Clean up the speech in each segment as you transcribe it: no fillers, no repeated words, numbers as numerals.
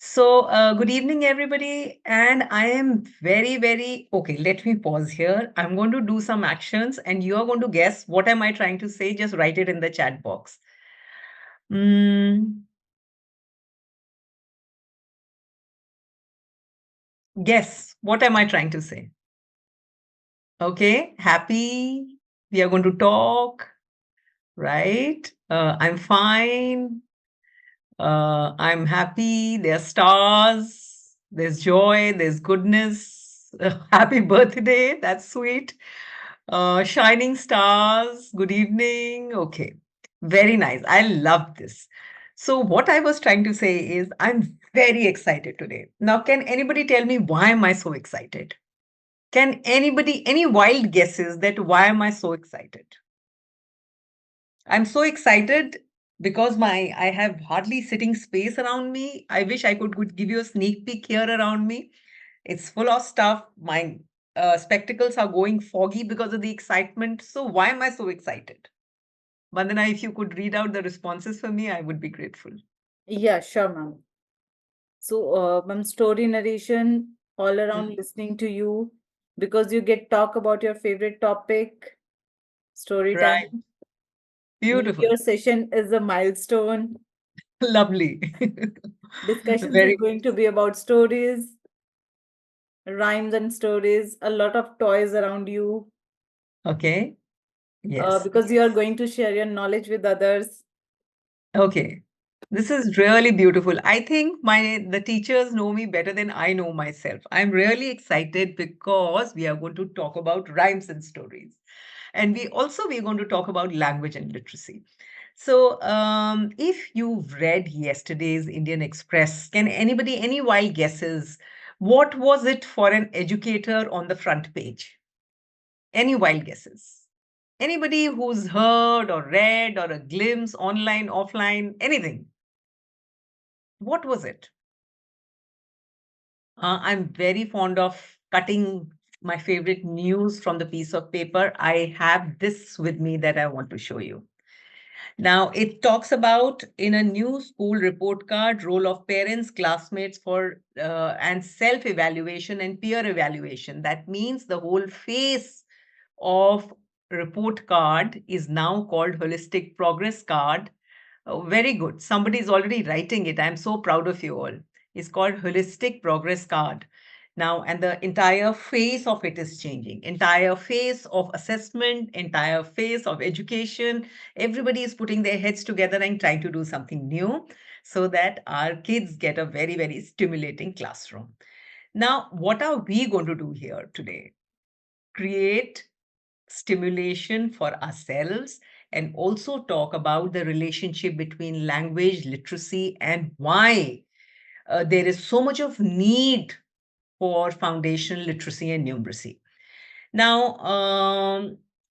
Good evening, everybody. And I am very okay. Let me pause here. I'm going to do some actions, and you are going to guess what am I trying to say. Just write it in the chat box. Mm, guess what am I trying to say? Okay, happy. We are going to talk, right? I'm fine. I'm happy. There are stars. There's joy. There's goodness. Happy birthday. That's sweet. Shining stars. Good evening. Okay. Very nice. I love this. So, what I was trying to say is, I'm very excited today. Now, can anybody tell me why am I so excited? Can anybody, any wild guesses that why am I so excited? I'm so excited because my I have hardly sitting space around me. I wish I could give you a sneak peek here around me. It's full of stuff. My spectacles are going foggy because of the excitement. So why am I so excited? Vandana, if you could read out the responses for me, I would be grateful. Yeah, sure, ma'am. So, ma'am, story narration all around listening to you because you get talk about your favorite topic, story Right. time. New Beautiful. Year session is a milestone. Lovely. Discussions is Very going to be about stories, rhymes and stories, a lot of toys around you okay. Yes. because you are going to share your knowledge with others. Okay. This is really beautiful. I think the teachers know me better than I know myself. I'm really excited because we are going to talk about rhymes and stories. And we're going to talk about language and literacy. If you've read yesterday's Indian Express, can anybody, any wild guesses? What was it for an educator on the front page? Any wild guesses? Anybody who's heard or read or a glimpse online, offline, anything? What was it? I'm very fond of cutting my favorite news from the piece of paper. I have this with me that I want to show you. Now, it talks about in a new school report card role of parents, classmates for and self evaluation and peer evaluation. That means the whole face of report card is now called holistic progress card. Oh, very good. Somebody is already writing it. I'm so proud of you all. It's called Holistic Progress Card. Now, and the entire face of it is changing. Entire face of assessment, entire face of education. Everybody is putting their heads together and trying to do something new so that our kids get a very stimulating classroom. Now, what are we going to do here today? Create stimulation for ourselves and also talk about the relationship between language literacy and why there is so much of need for foundational literacy and numeracy. Now,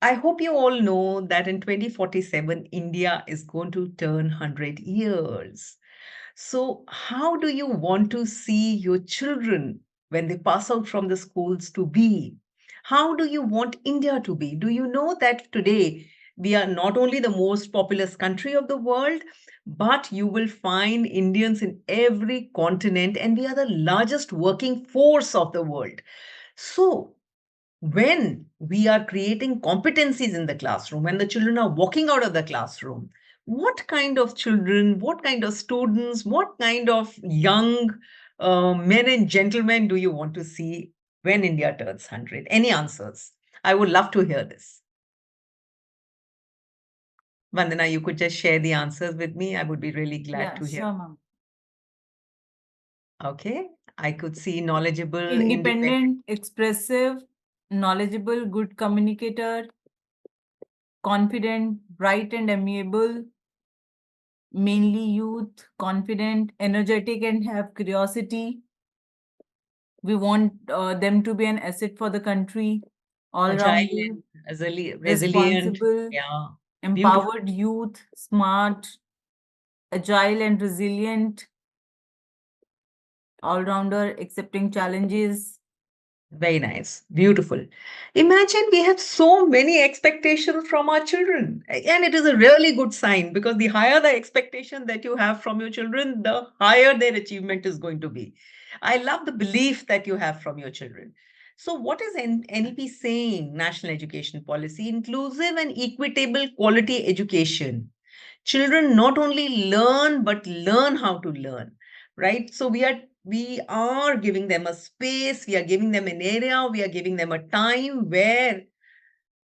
I hope you all know that in 2047, India is going to turn 100 years. So, how do you want to see your children when they pass out from the schools to be? How do you want India to be? Do you know that today we are not only the most populous country of the world, but you will find Indians in every continent, and we are the largest working force of the world. So, when we are creating competencies in the classroom, when the children are walking out of the classroom, what kind of children, what kind of students, what kind of young men and gentlemen do you want to see when India turns 100? Any answers? I would love to hear this. Vandana, you could just share the answers with me. I would be really glad Yeah, to hear. sure, ma'am. Okay. I could see knowledgeable, independent. Independent, expressive, knowledgeable, good communicator, confident, bright and amiable, mainly youth, confident, energetic, and have curiosity. We want them to be an asset for the country, all Agile rounder, and resilient. responsible, Yeah. Beautiful. empowered youth, smart, agile, and resilient, all rounder, accepting challenges, Very nice. Beautiful. Imagine we have so many expectations from our children. And it is a really good sign because the higher the expectation that you have from your children, the higher their achievement is going to be. I love the belief that you have from your children. So, what is NEP saying? National Education Policy, inclusive and equitable quality education. Children not only learn but learn how to learn, right? So we are giving them a space, we are giving them an area, we are giving them a time where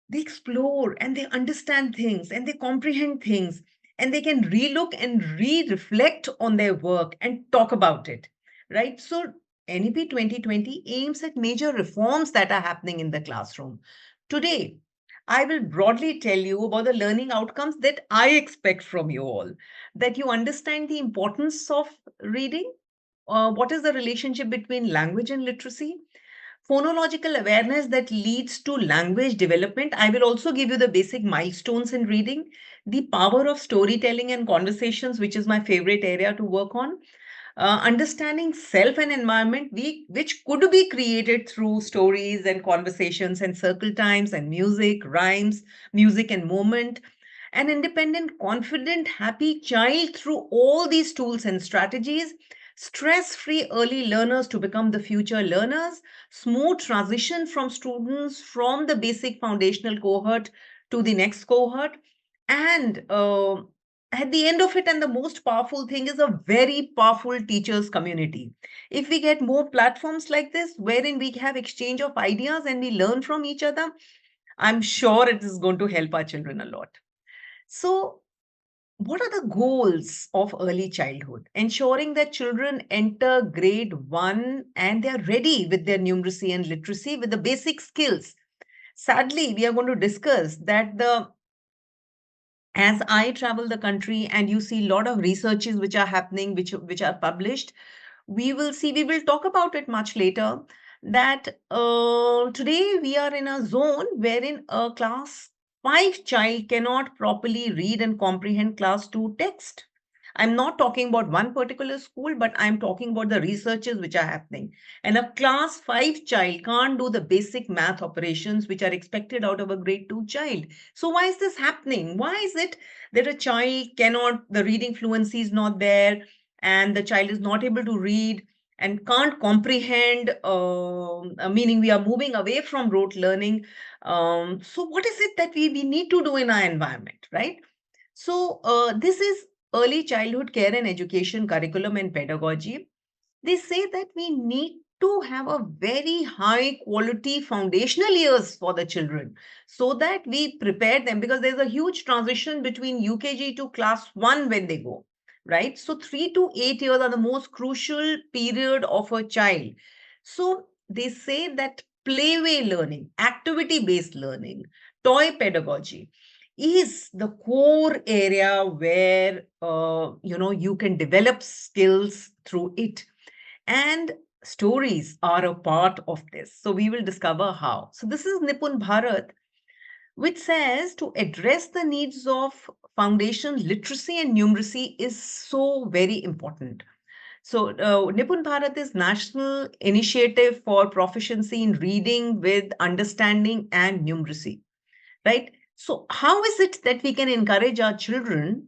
they explore and they understand things and they comprehend things, and they can relook and re-reflect on their work and talk about it, right? So NEP 2020 aims at major reforms that are happening in the classroom. Today I will broadly tell you about the learning outcomes that I expect from you all, that you understand the importance of reading, what is the relationship between language and literacy, phonological awareness that leads to language development. I will also give you the basic milestones in reading, the power of storytelling and conversations, which is my favorite area to work on, understanding self and environment, which could be created through stories and conversations and circle times and music, rhymes, music and moment, an independent, confident, happy child through all these tools and strategies, stress free early learners to become the future learners, smooth transition from students from the basic foundational cohort to the next cohort, and at the end of it, and the most powerful thing is a very powerful teachers community. If we get more platforms like this wherein we have exchange of ideas and we learn from each other, I'm sure it is going to help our children a lot. So what are the goals of early childhood? Ensuring that children enter grade 1 and they are ready with their numeracy and literacy with the basic skills. Sadly, we are going to discuss that the as I travel the country and you see a lot of researches which are happening, which are published, we will talk about it much later, that today we are in a zone wherein a class 5 child cannot properly read and comprehend class 2 text. I'm not talking about one particular school, but I'm talking about the researches which are happening. And a class 5 child can't do the basic math operations which are expected out of a grade 2 child. So why is this happening? Why is it that a child cannot, the reading fluency is not there, and the child is not able to read and can't comprehend, meaning we are moving away from rote learning. So what is it that we need to do in our environment, right? So this is early childhood care and education curriculum and pedagogy. They say that we need to have a very high quality foundational years for the children so that we prepare them, because there's a huge transition between UKG to class 1 when they go, right? So 3 to 8 years are the most crucial period of a child. So they say that playway learning, activity based learning, toy pedagogy is the core area where you can develop skills through it, and stories are a part of this. So we will discover how. So this is Nipun Bharat, which says to address the needs of foundation literacy and numeracy is so very important. So Nipun Bharat is national initiative for proficiency in reading with understanding and numeracy, right? So how is it that we can encourage our children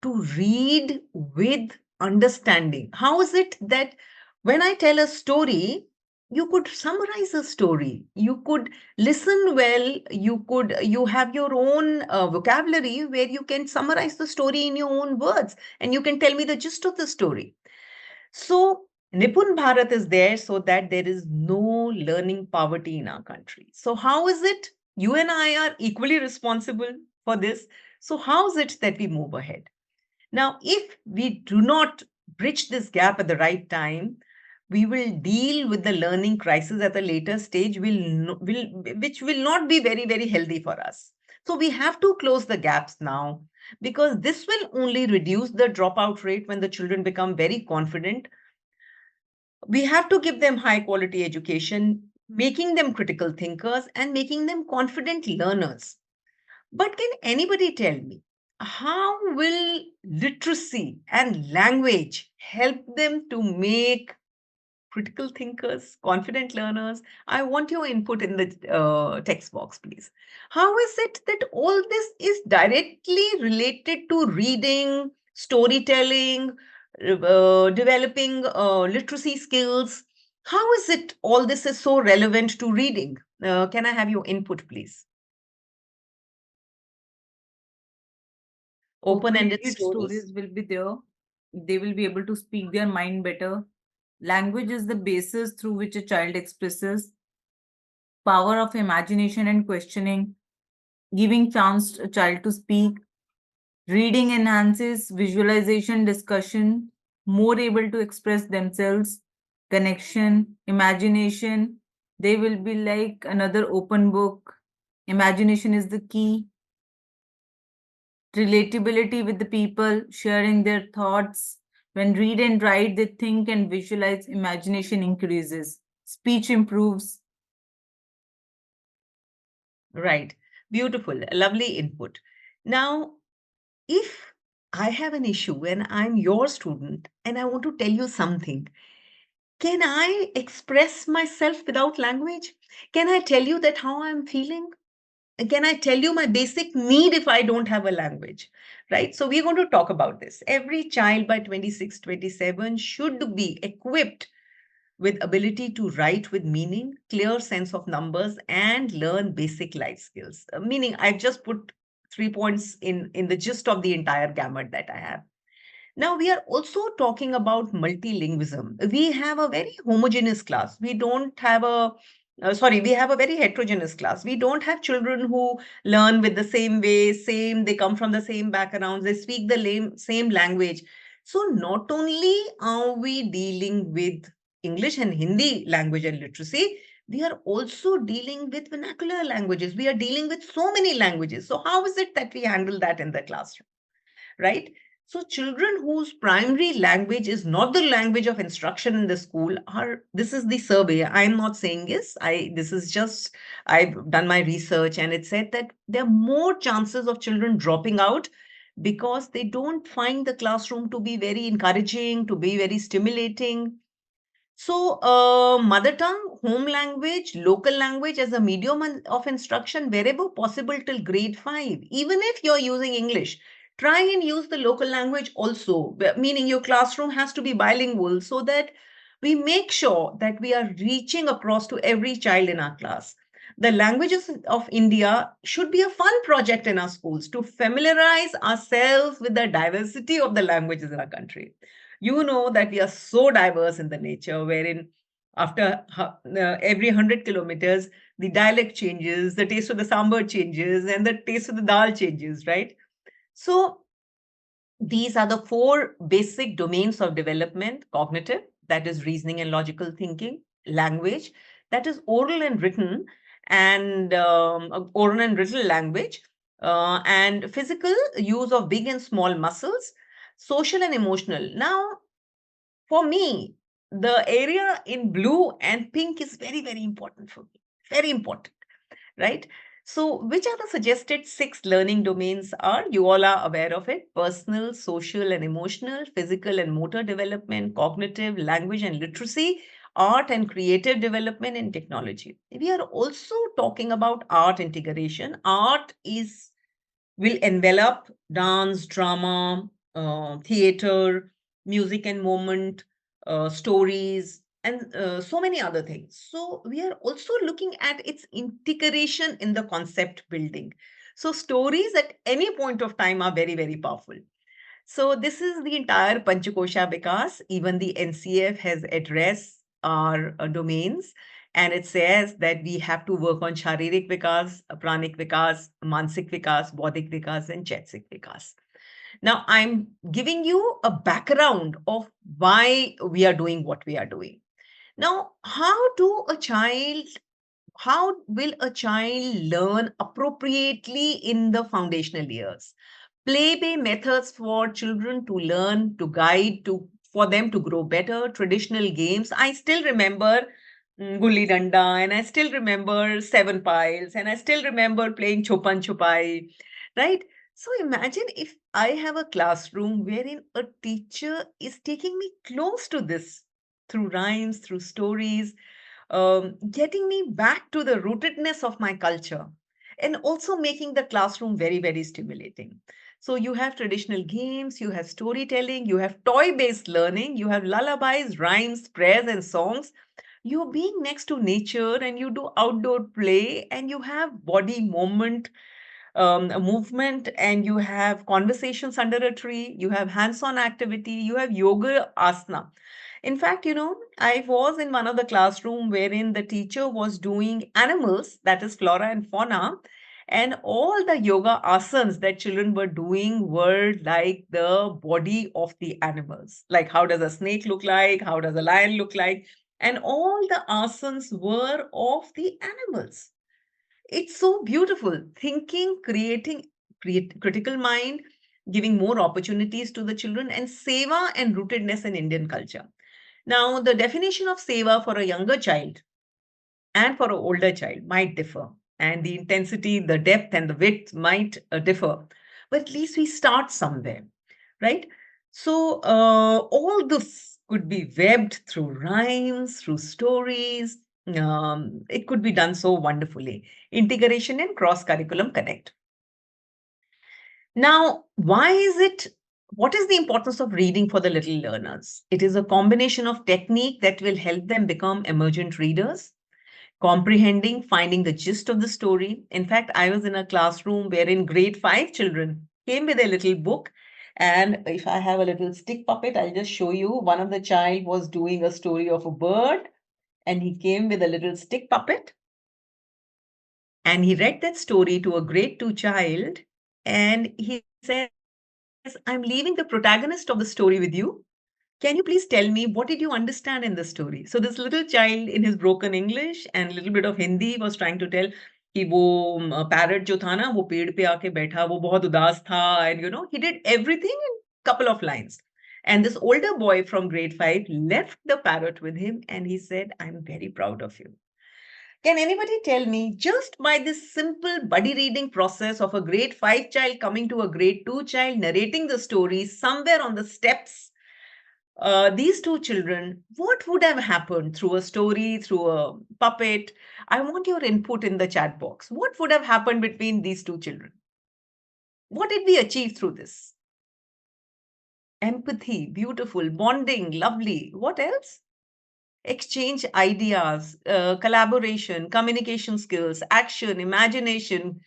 to read with understanding? How is it that when I tell a story, you could summarize a story, you could listen well, you have your own vocabulary where you can summarize the story in your own words and you can tell me the gist of the story. So Nipun Bharat is there so that there is no learning poverty in our country. So how is it you and I are equally responsible for this? So how is it that we move ahead? Now, if we do not bridge this gap at the right time, we will deal with the learning crisis at a later stage, which will not be very, very healthy for us. So we have to close the gaps now, because this will only reduce the dropout rate when the children become very confident. We have to give them high quality education, making them critical thinkers and making them confident learners. But can anybody tell me, how will literacy and language help them to make critical thinkers, confident learners? I want your input in the text box, please. How is it that all this is directly related to reading, storytelling, developing literacy skills? How is it all this is so relevant to reading? Can I have your input, please? Open-ended Open-ended stories. stories will be there. They will be able to speak their mind better. Language is the basis through which a child expresses power of imagination and questioning, giving chance to a child to speak. Reading enhances visualization, discussion, more able to express themselves, connection, imagination. They will be like another open book. Imagination is the key. Relatability with the people, sharing their thoughts. When read and write, they think and visualize, imagination increases, speech improves. Right. Beautiful. Lovely input. Now, if I have an issue and I'm your student and I want to tell you something, can I express myself without language? Can I tell you that how I'm feeling? Can I tell you my basic need if I don't have a language? Right? So we're going to talk about this. Every child by 26, 27 should be equipped with ability to write with meaning, clear sense of numbers, and learn basic life skills. Meaning, I've just put 3 points in the gist of the entire gamut that I have. Now, we are also talking about multilingualism. We have a very homogeneous class. We don't have a sorry, we have a very heterogeneous class. We don't have children who learn with the same way, same, they come from the same backgrounds, they speak the same language. So, not only are we dealing with English and Hindi language and literacy, we are also dealing with vernacular languages. We are dealing with so many languages. So, how is it that we handle that in the classroom? Right? So, children whose primary language is not the language of instruction in the school are, this is the survey. I'm not saying this, this is just, I've done my research and it said that there are more chances of children dropping out because they don't find the classroom to be very encouraging, to be very stimulating. So, mother tongue, home language, local language as a medium of instruction wherever possible till grade 5. Even if you're using English, try and use the local language also, meaning your classroom has to be bilingual so that we make sure that we are reaching across to every child in our class. The languages of India should be a fun project in our schools to familiarize ourselves with the diversity of the languages in our country. You know that we are so diverse in the nature, wherein after every 100 kilometers, the dialect changes, the taste of the sambar changes, and the taste of the dal changes, right? So these are the four basic domains of development: cognitive, that is reasoning and logical thinking; language, that is oral and written language; and physical, use of big and small muscles; social and emotional. Now, for me, the area in blue and pink is very, very important for me. Very important, right? So, which are the suggested six learning domains are? You all are aware of it: personal, social, and emotional, physical and motor development, cognitive, language and literacy, art and creative development, and technology. We are also talking about art integration. Art is will envelop dance, drama, theater, music and moment, stories, and so many other things. So, we are also looking at its integration in the concept building. So, stories at any point of time are very, very powerful. So this is the entire Panchakosha Vikas. Even the NCF has addressed our domains, and it says that we have to work on Sharirik Vikas, Pranik Vikas, Mansik Vikas, Bodhik Vikas, and Chaitsik Vikas. Now, I'm giving you a background of why we are doing what we are doing. Now, how will a child learn appropriately in the foundational years? Play-based methods for children to learn, to guide, to for them to grow better. Traditional games. I still remember gulli danda, and I still remember seven piles, and I still remember playing chopan chupai, right? So imagine if I have a classroom wherein a teacher is taking me close to this. through rhymes, through stories, getting me back to the rootedness of my culture, and also making the classroom very, very stimulating. So you have traditional games, you have storytelling, you have toy based learning, you have lullabies, rhymes, prayers, and songs. You're being next to nature and you do outdoor play and you have body a movement, and you have conversations under a tree, you have hands-on activity, you have yoga asana. In fact, I was in one of the classroom wherein the teacher was doing animals, that is flora and fauna, and all the yoga asanas that children were doing were like the body of the animals. Like, how does a snake look like? How does a lion look like? And all the asanas were of the animals. It's so beautiful. Thinking, creating, critical mind, giving more opportunities to the children, and seva and rootedness in Indian culture. Now, the definition of seva for a younger child and for an older child might differ, and the intensity, the depth, and the width might differ. But at least we start somewhere, right? So, all this could be webbed through rhymes, through stories. It could be done so wonderfully. Integration and cross curriculum connect. Now, why is it? What is the importance of reading for the little learners? It is a combination of technique that will help them become emergent readers, comprehending, finding the gist of the story. In fact, I was in a classroom wherein grade 5 children came with a little book. And if I have a little stick puppet, I'll just show you. One of the child was doing a story of a bird, and he came with a little stick puppet, and he read that story to a grade 2 child, and he says, I'm leaving the protagonist of the story with you. Can you please tell me what did you understand in the story? So this little child in his broken English and a little bit of Hindi was trying to tell कि वो parrot जो था ना वो पेड़ पे आके बैठा वो बहुत उदास था, and he did everything in couple of lines. And this older boy from grade 5 left the parrot with him and he said, I'm very proud of you. Can anybody tell me, just by this simple buddy reading process of a grade 5 child coming to a grade 2 child narrating the story somewhere on the steps, these two children, what would have happened through a story, through a puppet? I want your input in the chat box. What would have happened between these two children? What did we achieve through this? Empathy, beautiful, bonding, lovely. What else? Exchange ideas, collaboration, communication skills, action, imagination,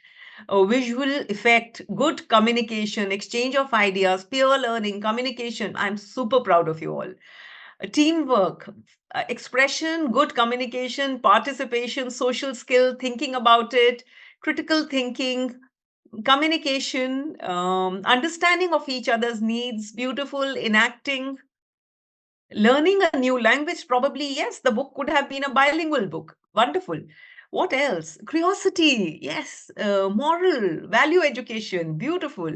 visual effect, good communication, exchange of ideas, peer learning, communication. I'm super proud of you all. Teamwork, expression, good communication, participation, social skill, thinking about it, critical thinking, communication, understanding of each other's needs, beautiful, enacting, learning a new language. Probably, yes, the book could have been a bilingual book. Wonderful. What else? Curiosity, yes. Moral, value education, beautiful.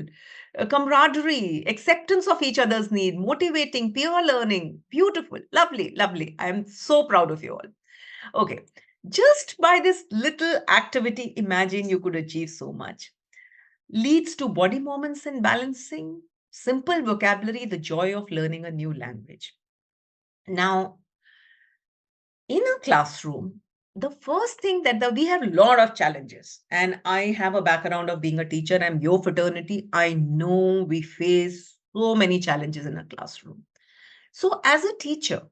Camaraderie, acceptance of each other's need, motivating, peer learning, beautiful, lovely, lovely. I am so proud of you all. Okay, just by this little activity, imagine you could achieve so much. Leads to body movements and balancing, simple vocabulary, the joy of learning a new language. Now, in a classroom, the first thing we have a lot of challenges, and I have a background of being a teacher. I'm your fraternity. I know we face so many challenges in a classroom. So, as a teacher,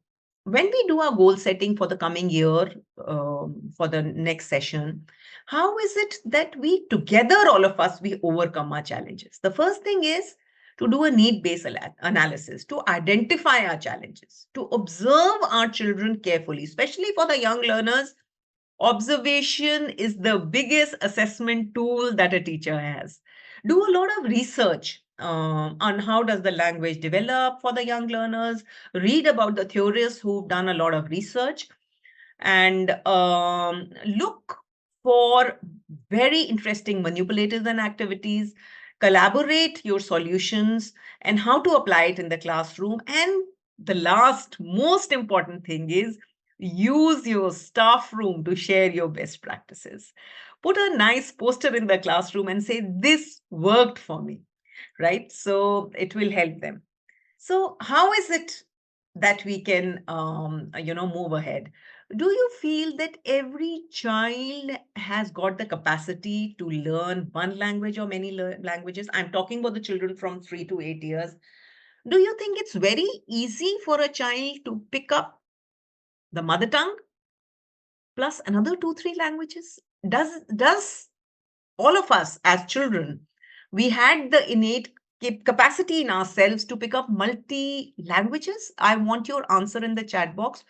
when we do our goal setting for the coming year, for the next session, how is it that we together, all of us, we overcome our challenges? The first thing is to do a need-based analysis, to identify our challenges, to observe our children carefully, especially for the young learners. Observation is the biggest assessment tool that a teacher has. Do a lot of research on how does the language develop for the young learners. Read about the theorists who've done a lot of research, and look for very interesting manipulators and activities. Collaborate your solutions and how to apply it in the classroom. And the last most important thing is use your staff room to share your best practices. Put a nice poster in the classroom and say, this worked for me, right? So it will help them. So, how is it? that we can move ahead. Do you feel that every child has got the capacity to learn one language or many languages? I'm talking about the children from 3 to 8 years. Do you think it's very easy for a child to pick up the mother tongue plus another 2 3 languages? Does all of us as children, we had the innate capacity in ourselves to pick up multi languages? I want your answer in the chat box.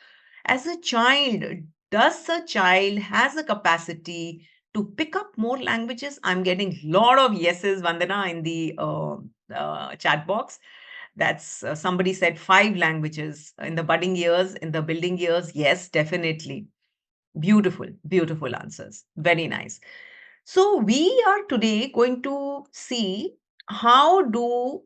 As a child, does a child has a capacity to pick up more languages? I'm getting a lot of yeses, Vandana, in the chat box. That's somebody said 5 languages in the budding years, in the building years. Yes, definitely. Beautiful, beautiful answers. Very nice. So we are today going to see how do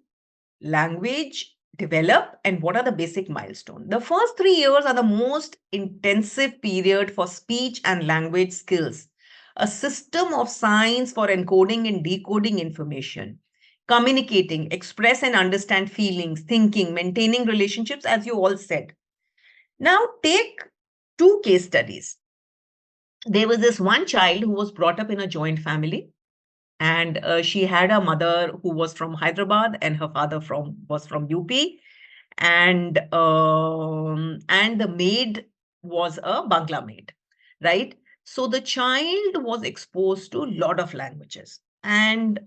language develop and what are the basic milestones. The first 3 years are the most intensive period for speech and language skills, a system of science for encoding and decoding information, communicating, express and understand feelings, thinking, maintaining relationships, as you all said. Now take 2 case studies. There was this one child who was brought up in a joint family, and she had a mother who was from Hyderabad and her father from was from UP, and the maid was a Bangla maid, right? So the child was exposed to a lot of languages, and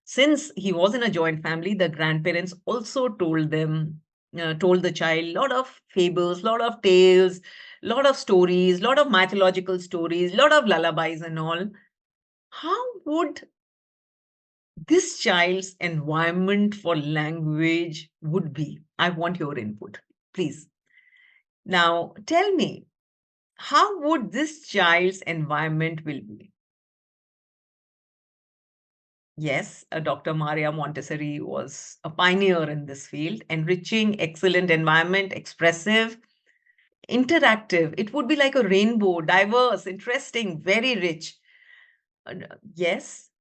since he was in a joint family, the grandparents also told the child a lot of fables, lot of tales, lot of stories, lot of mythological stories, lot of lullabies and all. How would this child's environment for language would be? I want your input, please. Now, tell me, how would this child's environment will be? Yes, Dr. Maria Montessori was a pioneer in this field, enriching, excellent environment, expressive, interactive. It would be like a rainbow, diverse, interesting, very rich. Yes,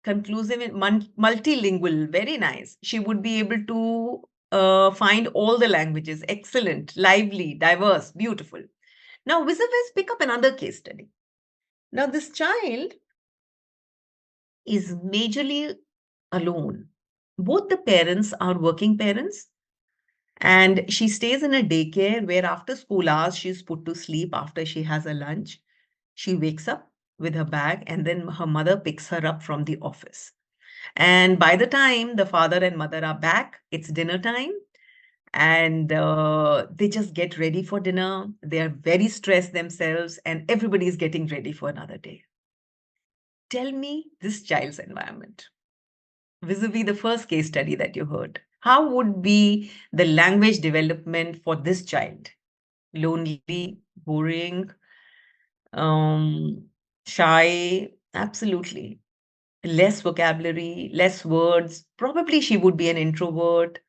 conclusive and multilingual, very nice. She would be able to find all the languages, excellent, lively, diverse, beautiful. Now, vis pick up another case study. Now, this child is majorly alone. Both the parents are working parents, and she stays in a daycare where after school hours she's put to sleep after she has a lunch. She wakes up with her bag, and then her mother picks her up from the office. And by the time the father and mother are back, it's dinner time, and they just get ready for dinner. They are very stressed themselves, and everybody is getting ready for another day. Tell me this child's environment vis-a-vis the first case study that you heard. How would be the language development for this child? Lonely, boring, um, shy? Absolutely. Less vocabulary, less words. Probably she would be an introvert.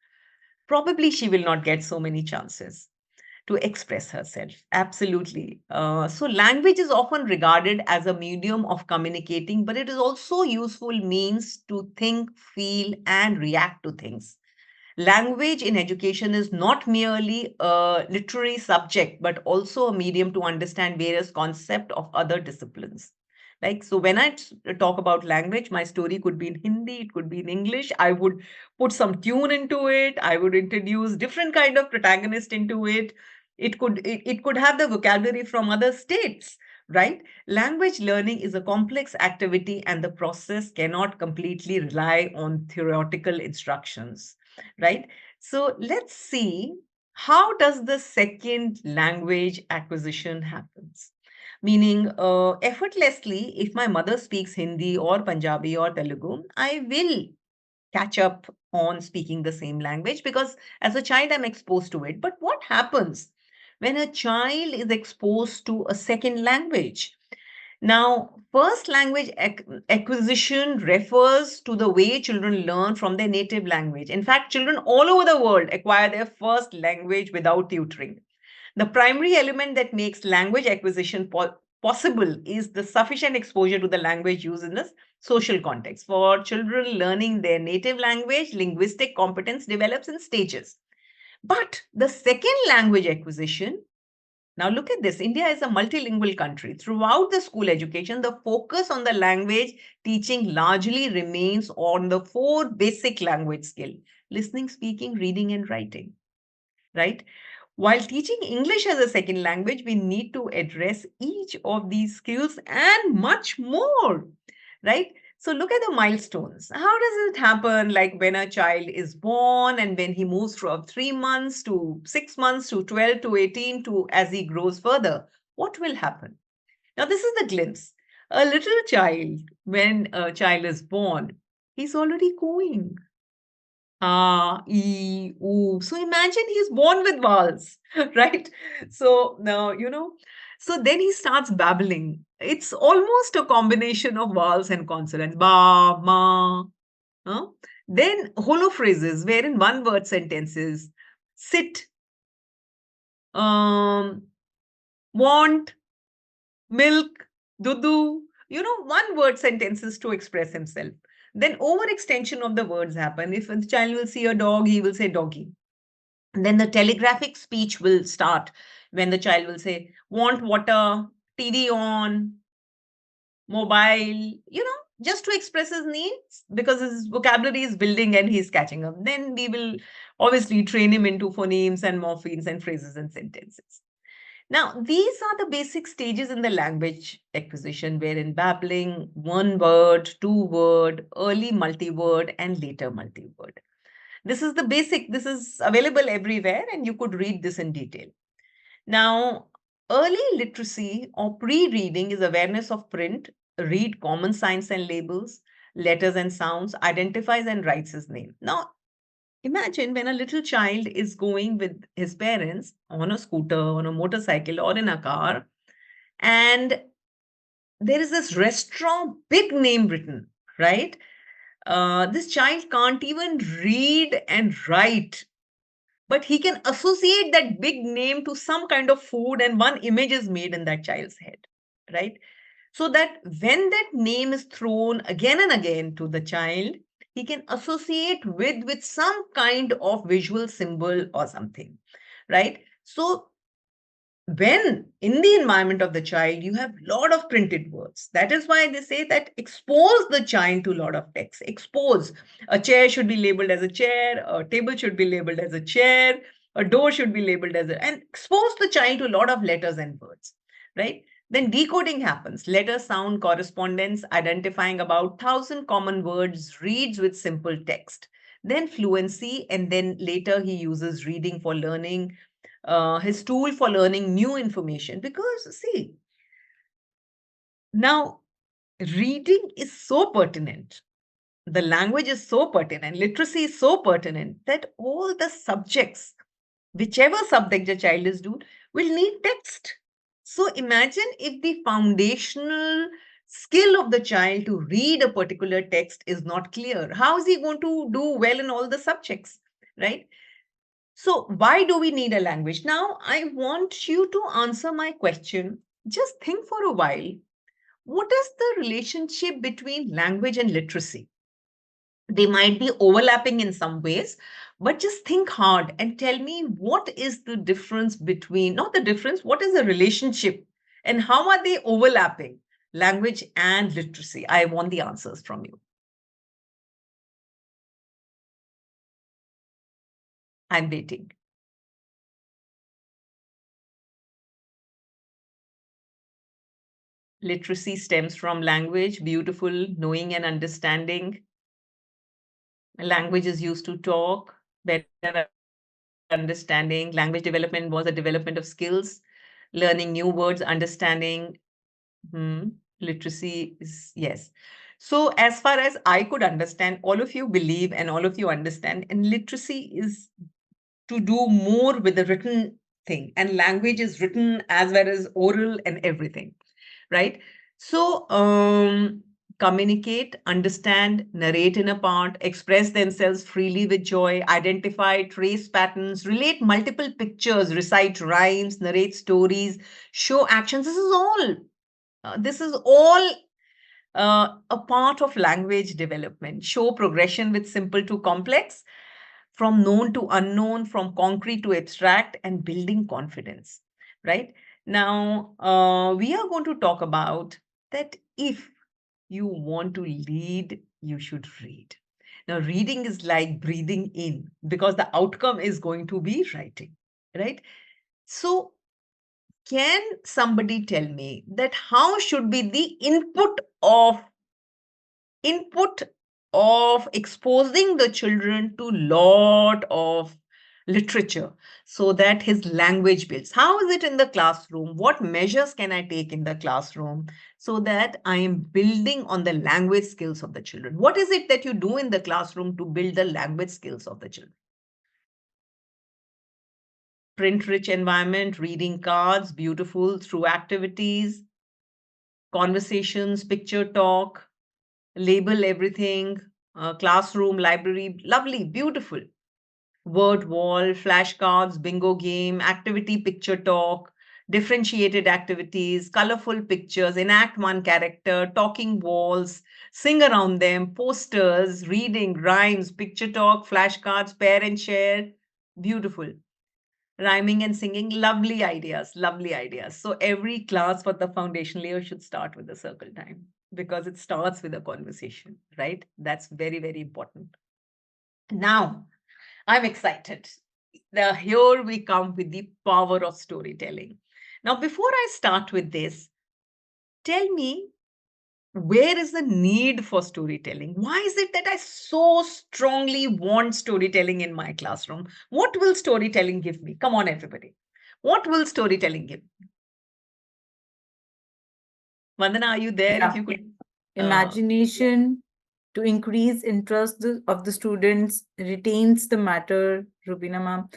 Probably she will not get so many chances to express herself. Absolutely. So, language is often regarded as a medium of communicating, but it is also useful means to think, feel, and react to things. Language in education is not merely a literary subject, but also a medium to understand various concepts of other disciplines. Like, so when I talk about language, my story could be in Hindi, it could be in English. I would put some tune into it. I would introduce different kind of protagonist into it. It could have the vocabulary from other states, right? Language learning is a complex activity, and the process cannot completely rely on theoretical instructions, right? So let's see, how does the second language acquisition happens? Meaning, effortlessly, if my mother speaks Hindi or Punjabi or Telugu, I will catch up on speaking the same language because as a child I'm exposed to it. But what happens when a child is exposed to a second language? Now, first language acquisition refers to the way children learn from their native language. In fact, children all over the world acquire their first language without tutoring. The primary element that makes language acquisition possible is the sufficient exposure to the language used in the social context. For children learning their native language, linguistic competence develops in stages. But the second language acquisition, now look at this. India is a multilingual country. Throughout the school education, the focus on the language teaching largely remains on the four basic language skill: listening, speaking, reading, and writing. Right? While teaching English as a second language, we need to address each of these skills and much more, right? So look at the milestones. How does it happen? Like when a child is born and when he moves from 3 months to 6 months to 12 to 18 to as he grows further, what will happen? Now, this is the glimpse. A little child, when a child is born, he's already going. Ah, E, oo. So imagine he's born with vowels, right? So now, so then he starts babbling. It's almost a combination of vowels and consonants. Ba, ma. Huh? Then holophrases, wherein one word sentences: sit, um, want, milk, dudu, one word sentences to express himself. Then overextension of the words happen. If the child will see a dog, he will say doggy. Then the telegraphic speech will start when the child will say, want water, TV on, mobile, just to express his needs because his vocabulary is building and he's catching up. Then we will obviously train him into phonemes and morphemes and phrases and sentences. Now, these are the basic stages in the language acquisition, wherein babbling, one word, two word, early multi-word, and later multi-word. This is the basic, this is available everywhere, and you could read this in detail. Now, early literacy or pre-reading is awareness of print, read common signs and labels, letters and sounds, identifies and writes his name. Now, imagine when a little child is going with his parents on a scooter, on a motorcycle, or in a car, and there is this restaurant big name written, right? This child can't even read and write, but he can associate that big name to some kind of food, and one image is made in that child's head, right? So that when that name is thrown again and again to the child, he can associate with some kind of visual symbol or something, right? So when in the environment of the child you have a lot of printed words, that is why they say that expose the child to a lot of text. Expose. A chair should be labeled as a chair, a table should be labeled as a chair, a door should be labeled as a, and expose the child to a lot of letters and words, right? Then decoding happens. Letter, sound, correspondence, identifying about 1,000 common words, reads with simple text. Then fluency, and then later he uses reading for learning, his tool for learning new information. Because, see, now reading is so pertinent. The language is so pertinent. Literacy is so pertinent that all the subjects, whichever subject the child is doing, will need text. So imagine if the foundational skill of the child to read a particular text is not clear. How is he going to do well in all the subjects, right? So, why do we need a language? Now, I want you to answer my question. Just think for a while. What is the relationship between language and literacy? They might be overlapping in some ways, but just think hard and tell me what is the difference between, not the difference, what is the relationship and how are they overlapping, language and literacy? I want the answers from you. I'm waiting. Literacy stems from language, beautiful, knowing and understanding. Language is used to talk, better understanding. Language development was a development of skills, learning new words, understanding. Hmm. Literacy is, yes. So, as far as I could understand, all of you believe and all of you understand, and literacy is to do more with the written thing, and language is written as well as oral and everything, right? So, communicate, understand, narrate in a part, express themselves freely with joy, identify, trace patterns, relate multiple pictures, recite rhymes, narrate stories, show actions. This is all a part of language development. Show progression with simple to complex. from known to unknown, from concrete to abstract, and building confidence, right? Now, we are going to talk about that if you want to lead, you should read. Now, reading is like breathing in because the outcome is going to be writing, right? So, can somebody tell me that how should be the input of exposing the children to lot of literature so that his language builds? How is it in the classroom? What measures can I take in the classroom so that I am building on the language skills of the children? What is it that you do in the classroom to build the language skills of the children? Print rich environment, reading cards, beautiful through activities, conversations, picture talk, label everything, classroom, library, lovely, beautiful. Word wall, flashcards, bingo game, activity picture talk, differentiated activities, colorful pictures, enact one character, talking walls, sing around them, posters, reading, rhymes, picture talk, flashcards, pair and share. Beautiful. Rhyming and singing, lovely ideas, lovely ideas. So every class for the foundation layer should start with the circle time because it starts with a conversation, right? That's very, very important. Now, I'm excited. Here we come with the power of storytelling. Now, before I start with this, tell me, where is the need for storytelling? Why is it that I so strongly want storytelling in my classroom? What will storytelling give me? Come on, everybody. What will storytelling give? Vandana, are you there? If Yeah. you could. Imagination to increase interest of the students, retains the matter, Rubina ma'am.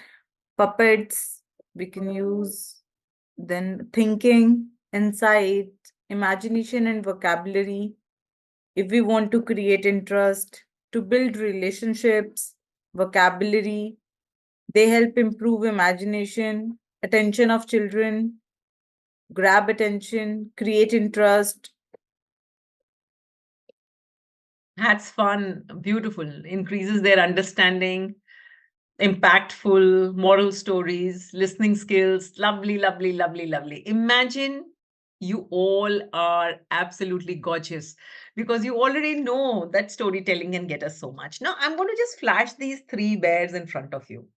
Puppets we can use, then thinking, insight, imagination and vocabulary. If we want to create interest, to build relationships, vocabulary, they help improve imagination, attention of children, grab attention, create interest. That's fun, beautiful, increases their understanding, impactful, moral stories, listening skills. Lovely, lovely, lovely, lovely. Imagine you all are absolutely gorgeous because you already know that storytelling can get us so much. Now, I'm going to just flash these three bears in front of you.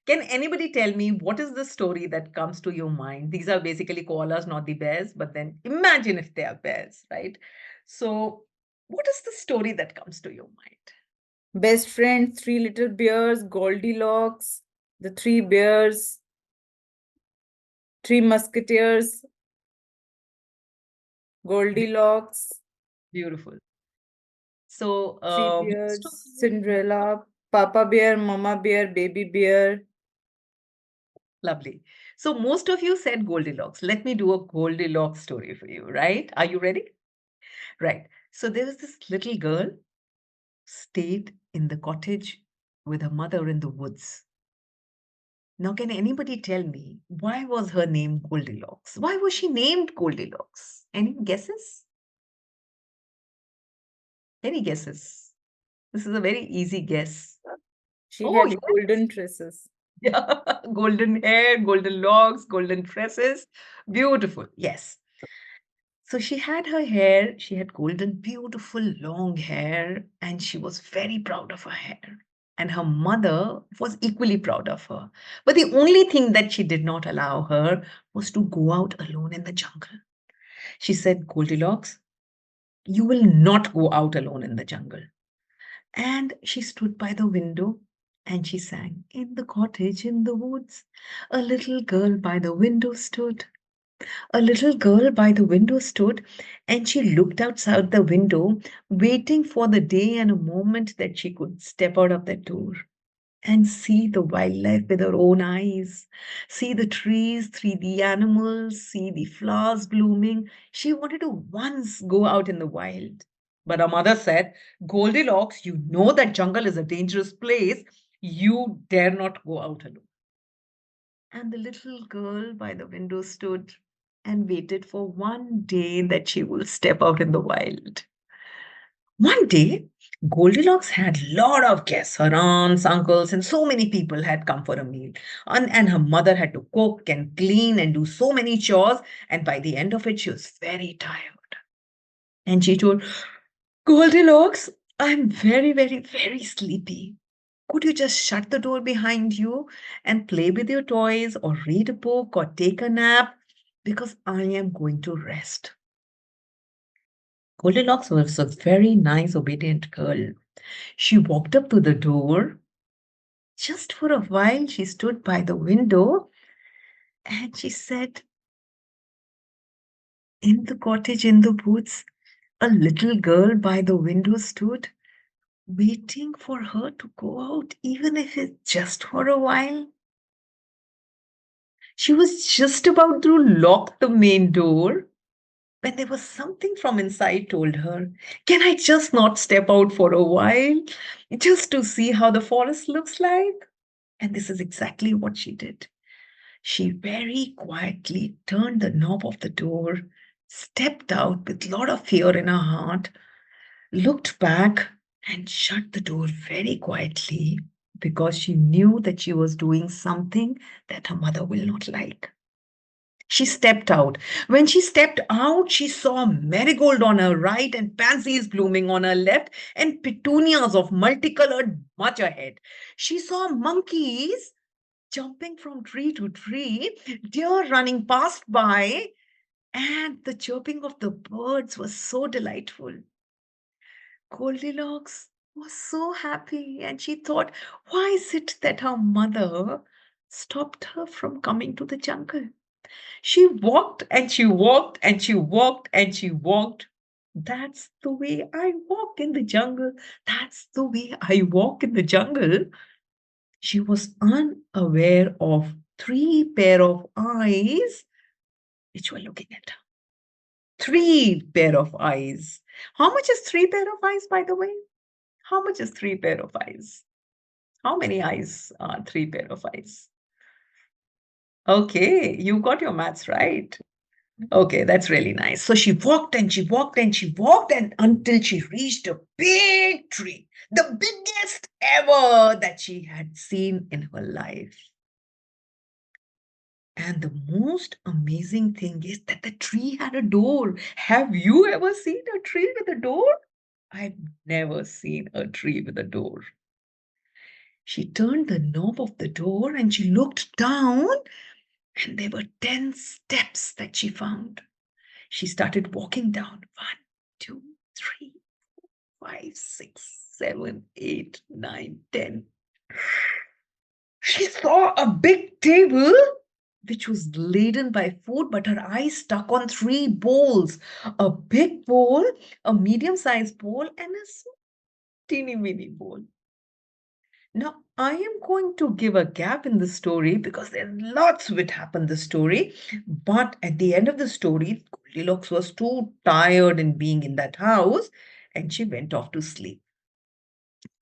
Can anybody tell me what is the story that comes to your mind? These are basically koalas, not the bears, but then imagine if they are bears, right? So, what is the story that comes to your mind? Best friend, three little bears, Goldilocks, the three bears, three musketeers, Goldilocks, Beautiful. So, three most of bears, you, Cinderella, Papa bear, Mama bear, baby bear. lovely. So, most of you said Goldilocks. Let me do a Goldilocks story for you, right? Are you ready? Right. So, there was this little girl stayed in the cottage with her mother in the woods. Now, can anybody tell me why was her name Goldilocks? Why was she named Goldilocks? Any guesses? Any guesses? This is a very easy guess. She Oh, had yes. golden tresses. Yeah. Golden hair, golden locks, golden tresses. Beautiful. Yes. So she had her hair, she had golden, beautiful, long hair, and she was very proud of her hair. And her mother was equally proud of her. But the only thing that she did not allow her was to go out alone in the jungle. She said, Goldilocks, you will not go out alone in the jungle. And she stood by the window and she sang, In the cottage in the woods, a little girl by the window stood. A little girl by the window stood, and she looked outside the window, waiting for the day and a moment that she could step out of that door and see the wildlife with her own eyes, see the trees, see the animals, see the flowers blooming. She wanted to once go out in the wild. But her mother said, Goldilocks, you know that jungle is a dangerous place. You dare not go out alone. And the little girl by the window stood and waited for one day that she will step out in the wild. One day, Goldilocks had a lot of guests. Her aunts, uncles, and so many people had come for a meal. And her mother had to cook and clean and do so many chores. And by the end of it, she was very tired. And she told Goldilocks, I'm very, very, very sleepy. Could you just shut the door behind you and play with your toys or read a book or take a nap? Because I am going to rest. Goldilocks was a very nice, obedient girl. She walked up to the door. Just for a while, she stood by the window and she said, in the cottage in the woods, a little girl by the window stood, waiting for her to go out, even if it's just for a while. She was just about to lock the main door when there was something from inside told her, can I just not step out for a while, just to see how the forest looks like? And this is exactly what she did. She very quietly turned the knob of the door, stepped out with a lot of fear in her heart, looked back, and shut the door very quietly because she knew that she was doing something that her mother will not like. She stepped out. When she stepped out, she saw marigold on her right and pansies blooming on her left and petunias of multicolored much ahead. She saw monkeys jumping from tree to tree, deer running past by, and the chirping of the birds was so delightful. Goldilocks was so happy, and she thought, why is it that her mother stopped her from coming to the jungle? She walked and she walked and she walked and she walked. That's the way I walk in the jungle. That's the way I walk in the jungle. She was unaware of three pair of eyes which were looking at her. Three pair of eyes. How much is three pair of eyes, by the way? How much is three pair of eyes? How many eyes are three pair of eyes? Okay, you got your maths right. Okay, that's really nice. So she walked and she walked and she walked and until she reached a big tree, the biggest ever that she had seen in her life. And the most amazing thing is that the tree had a door. Have you ever seen a tree with a door? I've never seen a tree with a door. She turned the knob of the door and she looked down, and there were 10 steps that she found. She started walking down. 1, 2, 3, 4, 5, 6, 7, 8, 9, 10. She saw a big table which was laden by food, but her eyes stuck on three bowls, a big bowl, a medium sized bowl, and a teeny mini bowl. Now, I am going to give a gap in the story because there's lots which happened in the story. But at the end of the story, Goldilocks was too tired in being in that house and she went off to sleep.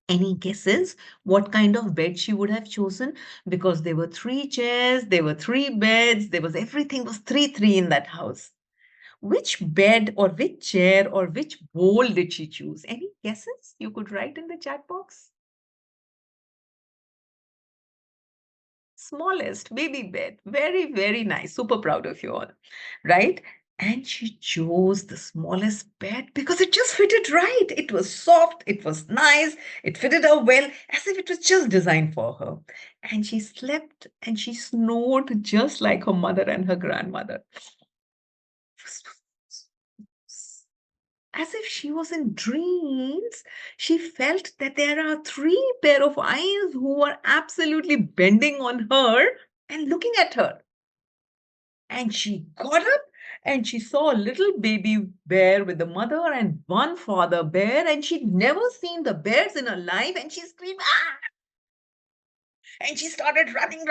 Any guesses what kind of bed she would have chosen? Because there were three chairs, there were three beds, there was everything was three in that house. Which bed or which chair or which bowl did she choose? Any guesses you could write in the chat box? Smallest baby bed. Very, very nice. Super proud of you all. Right? And she chose the smallest bed because it just fitted right. It was soft, it was nice, it fitted her well, as if it was just designed for her. And she slept and she snored just like her mother and her grandmother. As if she was in dreams, she felt that there are three pair of eyes who were absolutely bending on her and looking at her. And she got up and she saw a little baby bear with a mother and one father bear, and she'd never seen the bears in her life. And she screamed, ah! And she started running.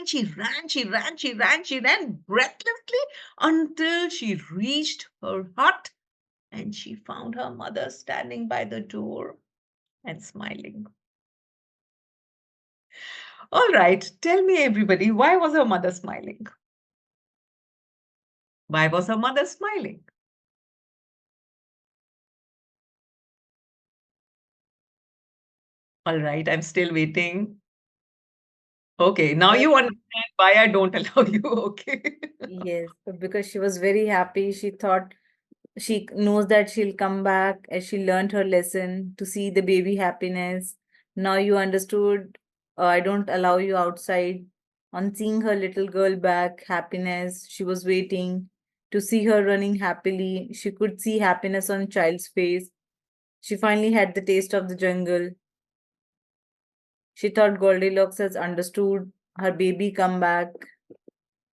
She ran breathlessly until she reached her hut and she found her mother standing by the door and smiling. All right, tell me, everybody, why was her mother smiling? Why was her mother smiling? All right, I'm still waiting. Okay, now But you understand why I don't allow you. Okay. yes, but because she was very happy, she thought she knows that she'll come back as she learned her lesson to see the baby happiness. Now you understood, I don't allow you outside. On seeing her little girl back, happiness, she was waiting to see her running happily. She could see happiness on child's face. She finally had the taste of the jungle. She thought Goldilocks has understood her baby come back.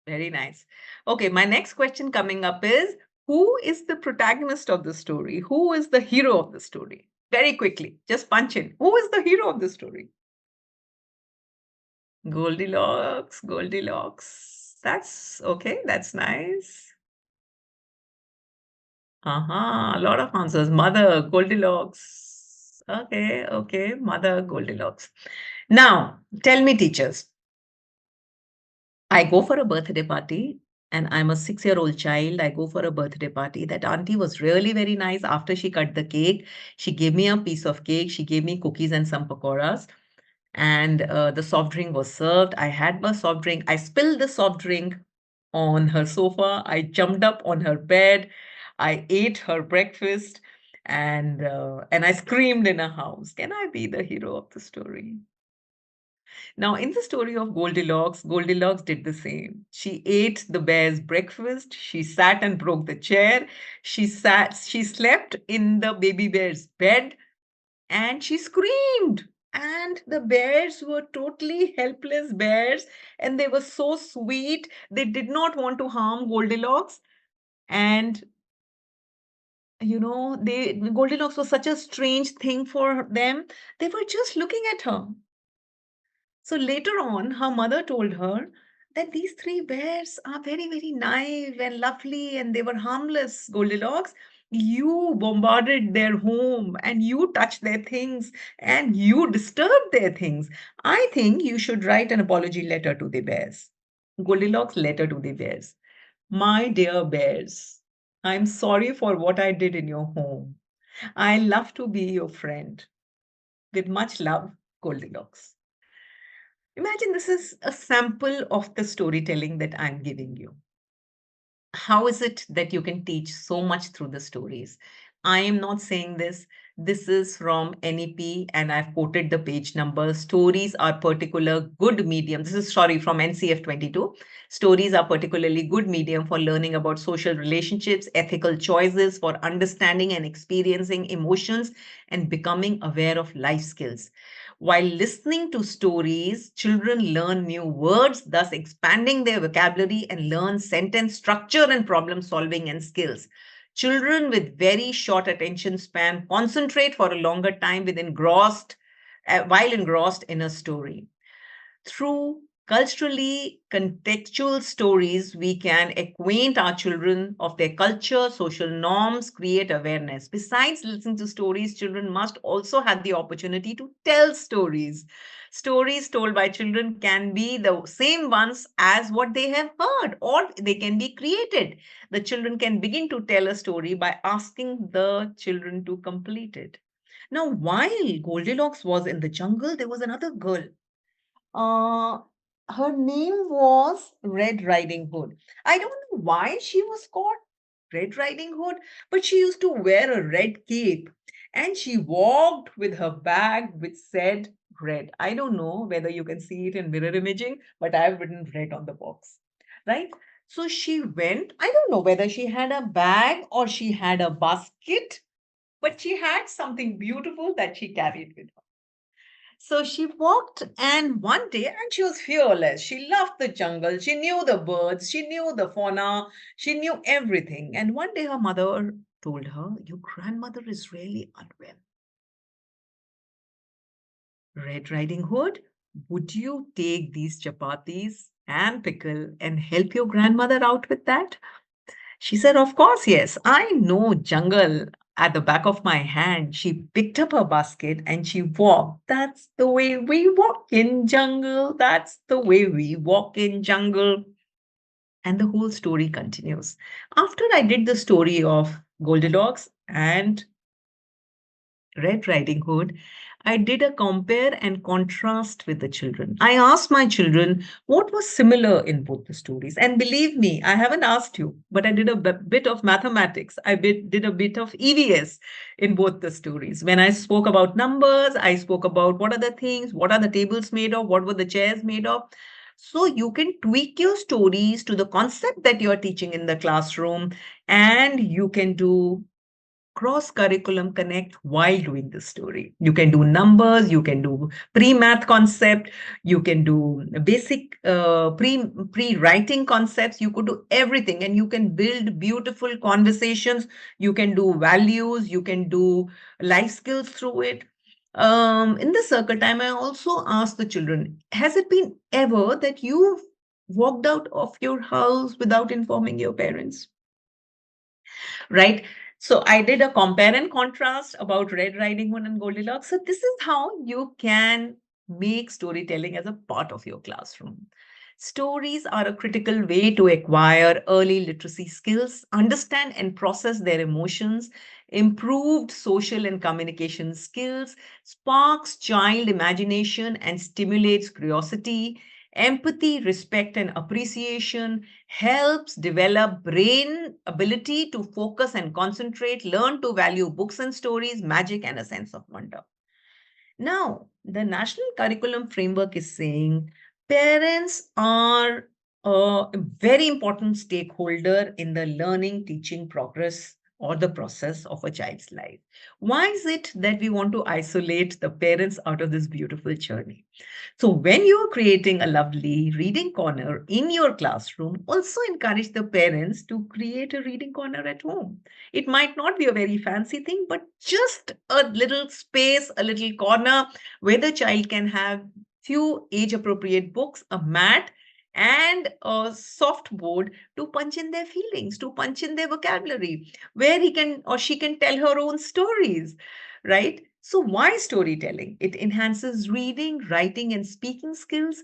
Very nice. Okay, my next question coming up is, who is the protagonist of the story? Who is the hero of the story? Very quickly, just punch in. Who is the hero of the story? Goldilocks, Goldilocks. That's okay, that's nice. Uh-huh, a lot of answers. Mother, Goldilocks. Okay, okay, Mother, Goldilocks. Now, tell me, teachers, I go for a birthday party and I'm a 6-year-old child. I go for a birthday party. That auntie was really very nice. After she cut the cake, she gave me a piece of cake. She gave me cookies and some pakoras. And the soft drink was served. I had my soft drink. I spilled the soft drink on her sofa. I jumped up on her bed. I ate her breakfast and I screamed in a house. Can I be the hero of the story? Now, in the story of Goldilocks, Goldilocks did the same. She ate the bear's breakfast. She sat and broke the chair. She slept in the baby bear's bed and she screamed. And the bears were totally helpless bears and they were so sweet. They did not want to harm Goldilocks. And Goldilocks was such a strange thing for them. They were just looking at her. So later on, her mother told her that these three bears are very, very naive and lovely and they were harmless, Goldilocks. You bombarded their home and you touched their things and you disturbed their things. I think you should write an apology letter to the bears. Goldilocks letter to the bears. My dear bears, I'm sorry for what I did in your home. I love to be your friend. With much love, Goldilocks. Imagine this is a sample of the storytelling that I'm giving you. How is it that you can teach so much through the stories? I am not saying this. This is from NEP and I've quoted the page number. Stories are particular good medium. This is sorry from NCF 22. Stories are particularly good medium for learning about social relationships, ethical choices, for understanding and experiencing emotions and becoming aware of life skills. While listening to stories, children learn new words, thus expanding their vocabulary and learn sentence structure and problem solving and skills. Children with very short attention span concentrate for a longer time while engrossed in a story. Through culturally contextual stories, we can acquaint our children of their culture, social norms, create awareness. Besides listening to stories, children must also have the opportunity to tell stories. Stories told by children can be the same ones as what they have heard, or they can be created. The children can begin to tell a story by asking the children to complete it. Now, while Goldilocks was in the jungle, there was another girl. uh, Her name was Red Riding Hood. I don't know why she was called Red Riding Hood, but she used to wear a red cape and she walked with her bag which said red. I don't know whether you can see it in mirror imaging, but I've written red on the box, right? So she went, I don't know whether she had a bag or she had a basket, but she had something beautiful that she carried with her. So she walked, and one day, and she was fearless. She loved the jungle. She knew the birds. She knew the fauna. She knew everything. And one day, her mother told her, your grandmother is really unwell. Red Riding Hood, would you take these chapatis and pickle and help your grandmother out with that? She said, of course, yes. I know jungle at the back of my hand. She picked up her basket and she walked. That's the way we walk in jungle. That's the way we walk in jungle. And the whole story continues. After I did the story of Goldilocks and Red Riding Hood, I did a compare and contrast with the children. I asked my children what was similar in both the stories. And believe me, I haven't asked you, but I did a bit of mathematics. Did a bit of EVS in both the stories. When I spoke about numbers, I spoke about what are the things, what are the tables made of, what were the chairs made of. So you can tweak your stories to the concept that you're teaching in the classroom, and you can do cross curriculum connect while doing the story. You can do numbers, you can do pre-math concept, you can do basic pre-writing concepts, you could do everything, and you can build beautiful conversations, you can do values, you can do life skills through it. In the circle time, I also asked the children, has it been ever that you've walked out of your house without informing your parents? Right? So I did a compare and contrast about Red Riding Hood and Goldilocks. So this is how you can make storytelling as a part of your classroom. Stories are a critical way to acquire early literacy skills, understand and process their emotions, improved social and communication skills, sparks child imagination and stimulates curiosity, empathy, respect, and appreciation, helps develop brain ability to focus and concentrate, learn to value books and stories, magic, and a sense of wonder. Now, the National Curriculum Framework is saying parents are a very important stakeholder in the learning teaching progress or the process of a child's life. Why is it that we want to isolate the parents out of this beautiful journey? So, when you are creating a lovely reading corner in your classroom, also encourage the parents to create a reading corner at home. It might not be a very fancy thing, but just a little space, a little corner where the child can have few age appropriate books, a mat, and a soft board to punch in their feelings, to punch in their vocabulary, where he can or she can tell her own stories, right? So, why storytelling? It enhances reading, writing, and speaking skills,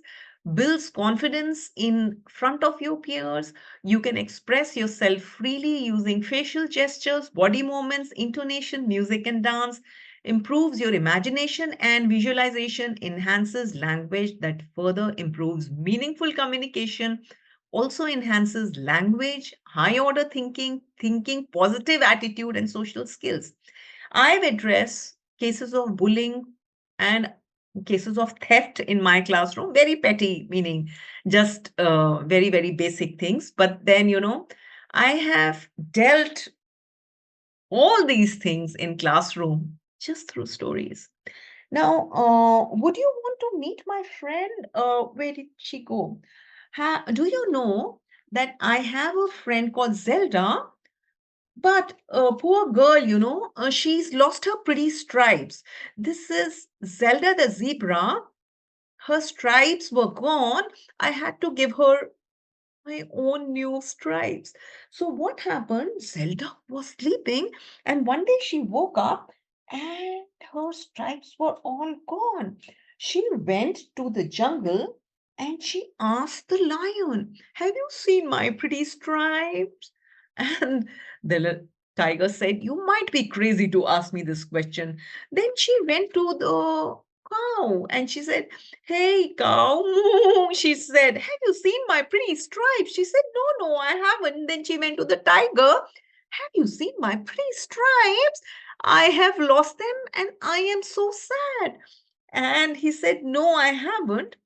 builds confidence in front of your peers. You can express yourself freely using facial gestures, body movements, intonation, music, and dance, improves your imagination and visualization, enhances language that further improves meaningful communication, also enhances language, high order thinking, thinking, positive attitude, and social skills. I've addressed cases of bullying and cases of theft in my classroom, very petty, meaning just very, very basic things. But then, I have dealt all these things in classroom just through stories. Now, would you want to meet my friend? Where did she go? Do you know that I have a friend called Zelda? But poor girl, she's lost her pretty stripes. This is Zelda the zebra. Her stripes were gone. I had to give her my own new stripes. So what happened? Zelda was sleeping, and one day she woke up and her stripes were all gone. She went to the jungle and she asked the lion, "Have you seen my pretty stripes?" And the tiger said, "You might be crazy to ask me this question." Then she went to the cow and she said, "Hey, cow," she said, "have you seen my pretty stripes?" She said, "No, no, I haven't." Then she went to the tiger. "Have you seen my pretty stripes? I have lost them and I am so sad." And he said, "No, I haven't."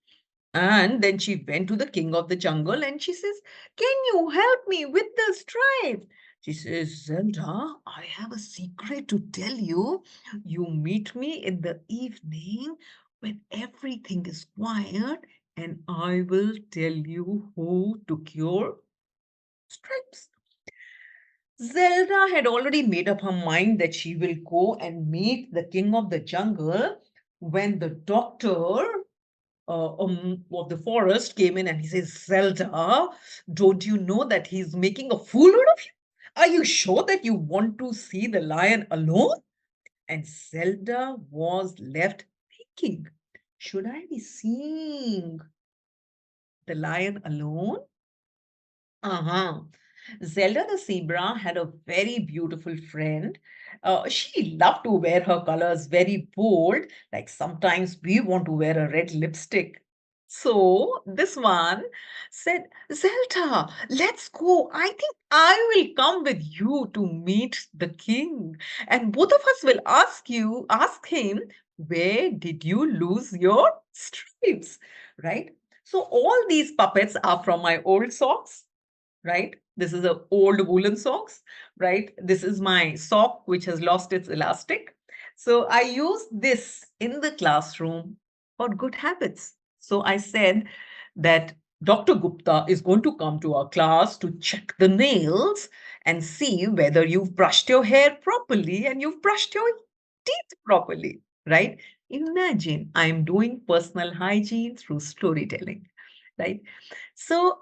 And then she went to the king of the jungle and she says, "Can you help me with the stripes?" She says, "Zelda, I have a secret to tell you. You meet me in the evening when everything is quiet, and I will tell you who took your stripes." Zelda had already made up her mind that she will go and meet the king of the jungle when the doctor of the forest came in and he says, "Zelda, don't you know that he's making a fool out of you? Are you sure that you want to see the lion alone?" And Zelda was left thinking, should I be seeing the lion alone? Uh-huh. Zelda the zebra had a very beautiful friend. She loved to wear her colors very bold, like sometimes we want to wear a red lipstick. So this one said, Zelda, let's go. I think I will come with you to meet the king. And both of us will ask him, where did you lose your stripes? Right? So all these puppets are from my old socks, right? This is a old woolen socks, right? This is my sock which has lost its elastic. So I use this in the classroom for good habits. So I said that Dr. Gupta is going to come to our class to check the nails and see whether you've brushed your hair properly and you've brushed your teeth properly, right? Imagine I'm doing personal hygiene through storytelling, right? So,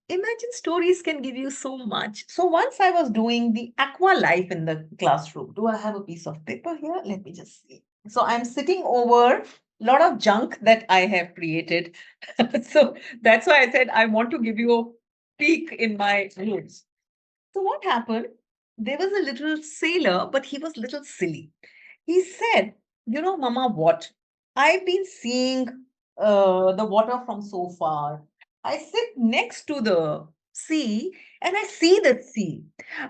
imagine stories can give you so much. So, once I was doing the aqua life in the classroom. Do I have a piece of paper here? Let me just see. So, I'm sitting over a lot of junk that I have created. So, that's why I said I want to give you a peek in my rooms. So, what happened? There was a little sailor, but he was little silly. He said, you know, Mama, what? I've been seeing the water from so far. I sit next to the sea and I see the sea.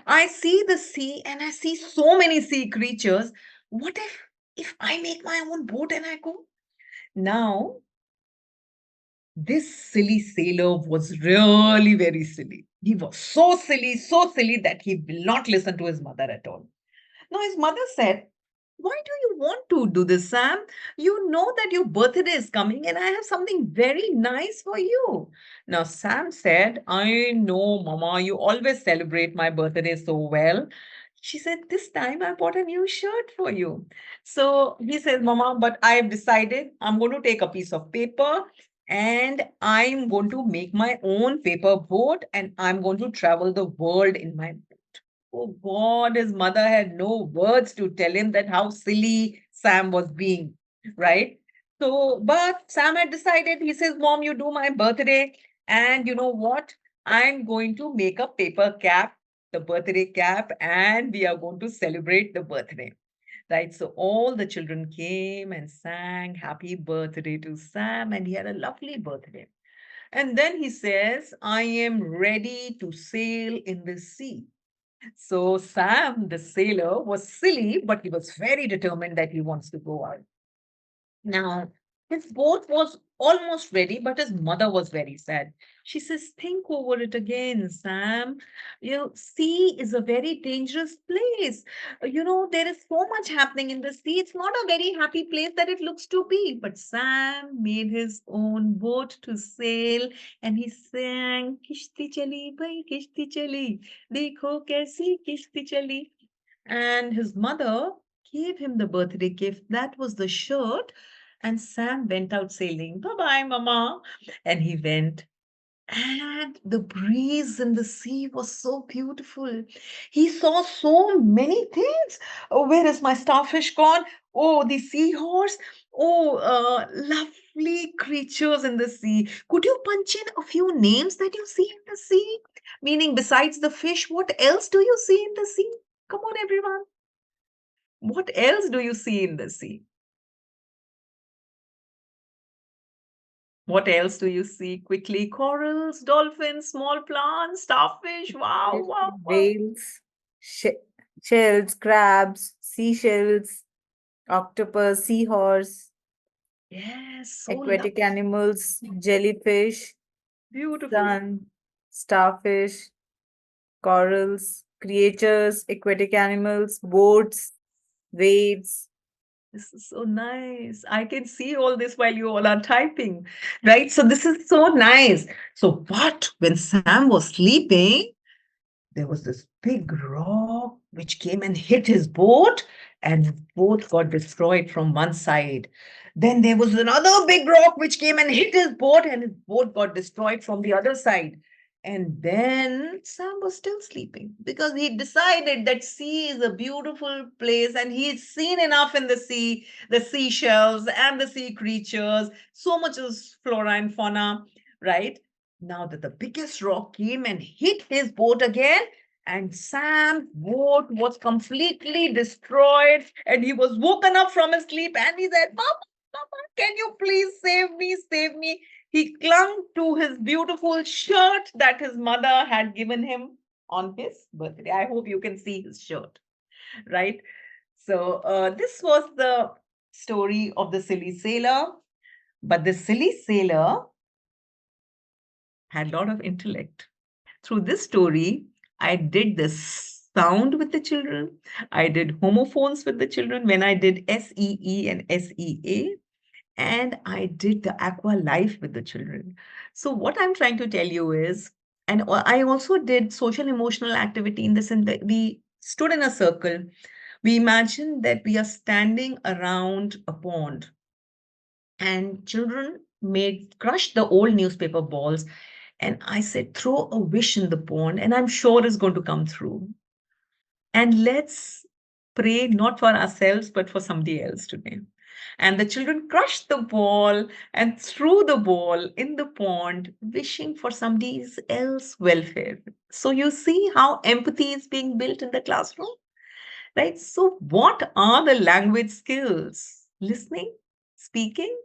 I see the sea and I see so many sea creatures. What if I make my own boat and I go? Now, this silly sailor was really very silly. He was so silly that he will not listen to his mother at all. Now, his mother said, why do you want to do this, Sam? You know that your birthday is coming and I have something very nice for you. Now, Sam said, I know, Mama, you always celebrate my birthday so well. She said, this time I bought a new shirt for you. So he says, Mama, but I have decided I'm going to take a piece of paper and I'm going to make my own paper boat and I'm going to travel the world in my. Oh God, his mother had no words to tell him that how silly Sam was being, right? So, but Sam had decided, he says, Mom, you do my birthday, and you know what? I'm going to make a paper cap, the birthday cap, and we are going to celebrate the birthday. Right. So all the children came and sang happy birthday to Sam, and he had a lovely birthday. And then he says, I am ready to sail in the sea. So Sam, the sailor, was silly, but he was very determined that he wants to go out. Now, his boat was almost ready, but his mother was very sad. She says, think over it again, Sam. You know, sea is a very dangerous place. There is so much happening in the sea. It's not a very happy place that it looks to be. But Sam made his own boat to sail and he sang, Kishti chali, bhai, kishti chali, dekho kaisi kishti chali. And his mother gave him the birthday gift. That was the shirt. And Sam went out sailing. Bye bye, Mama. And he went. And the breeze in the sea was so beautiful. He saw so many things. Oh, where is my starfish gone? Oh, the seahorse. Oh, lovely creatures in the sea. Could you punch in a few names that you see in the sea? Meaning, besides the fish, what else do you see in the sea? Come on, everyone. What else do you see in the sea? What else do you see quickly? Corals, dolphins, small plants, starfish. Wow, Fish, wow, wow. whales, shells, crabs, seashells, octopus, seahorse, Yes, so aquatic lovely. animals, jellyfish, Beautiful. sun, starfish, corals, creatures, aquatic animals, boats, waves. This is so nice. I can see all this while you all are typing, right? So this is so nice. So, but when Sam was sleeping, there was this big rock which came and hit his boat, and his boat got destroyed from one side. Then there was another big rock which came and hit his boat, and his boat got destroyed from the other side. And then Sam was still sleeping because he decided that sea is a beautiful place and he's seen enough in the sea, the seashells and the sea creatures. So much is flora and fauna, right? Now that the biggest rock came and hit his boat again, and Sam's boat was completely destroyed, and he was woken up from his sleep and he said, Papa, Papa, can you please save me? Save me. He clung to his beautiful shirt that his mother had given him on his birthday. I hope you can see his shirt, right? So, this was the story of the silly sailor. But the silly sailor had a lot of intellect. Through this story, I did the sound with the children. I did homophones with the children when I did SEE and SEA. And I did the aqua life with the children. So, what I'm trying to tell you is, and I also did social emotional activity in this, in that we stood in a circle. We imagined that we are standing around a pond and children made crush the old newspaper balls, and I said throw a wish in the pond and I'm sure it's going to come through, and let's pray not for ourselves but for somebody else today. And the children crushed the ball and threw the ball in the pond, wishing for somebody else's welfare. So you see how empathy is being built in the classroom, right? So what are the language skills? Listening, speaking,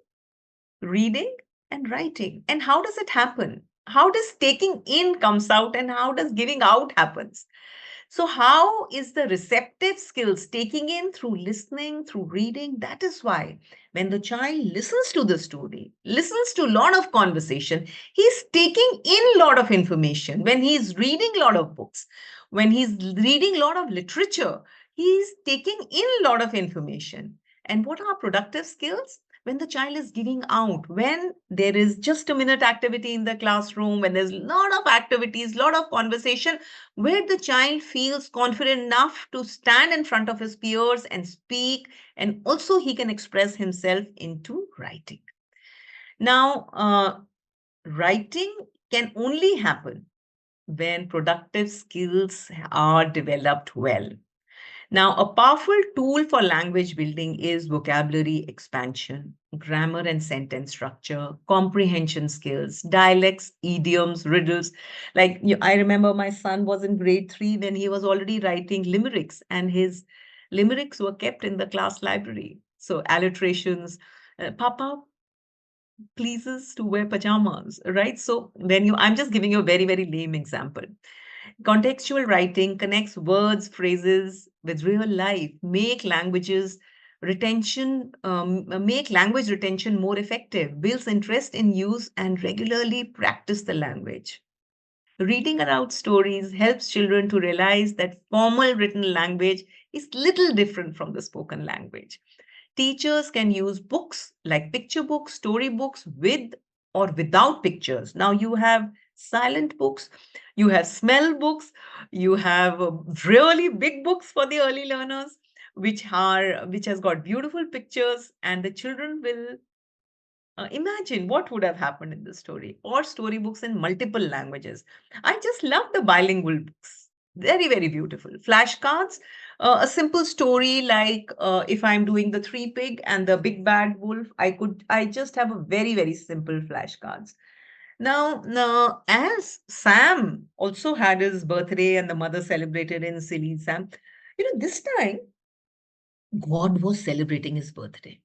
reading, and writing. And how does it happen? How does taking in comes out and how does giving out happens? So, how is the receptive skills taking in through listening, through reading? That is why when the child listens to the story, listens to a lot of conversation, he's taking in a lot of information. When he's reading a lot of books, when he's reading a lot of literature, he's taking in a lot of information. And what are productive skills? When the child is giving out, when there is just a minute activity in the classroom, when there's a lot of activities, a lot of conversation, where the child feels confident enough to stand in front of his peers and speak, and also he can express himself into writing. Now, writing can only happen when productive skills are developed well. Now, a powerful tool for language building is vocabulary expansion, grammar and sentence structure, comprehension skills, dialects, idioms, riddles. I remember my son was in grade 3 when he was already writing limericks, and his limericks were kept in the class library. So, alliterations, Papa pleases to wear pajamas, right? So, I'm just giving you a very, very lame example. Contextual writing connects words, phrases with real life, make language retention more effective, builds interest in use, and regularly practice the language. Reading aloud stories helps children to realize that formal written language is little different from the spoken language. Teachers can use books like picture books, story books with or without pictures. Now you have silent books, you have smell books, you have really big books for the early learners, which has got beautiful pictures, and the children will imagine what would have happened in the story, or storybooks in multiple languages. I just love the bilingual books. Very, very beautiful. Flashcards, a simple story like if I'm doing the three pig and the big bad wolf, I just have a very, very simple flashcards. Now, as Sam also had his birthday and the mother celebrated in Silly Sam, this time God was celebrating his birthday.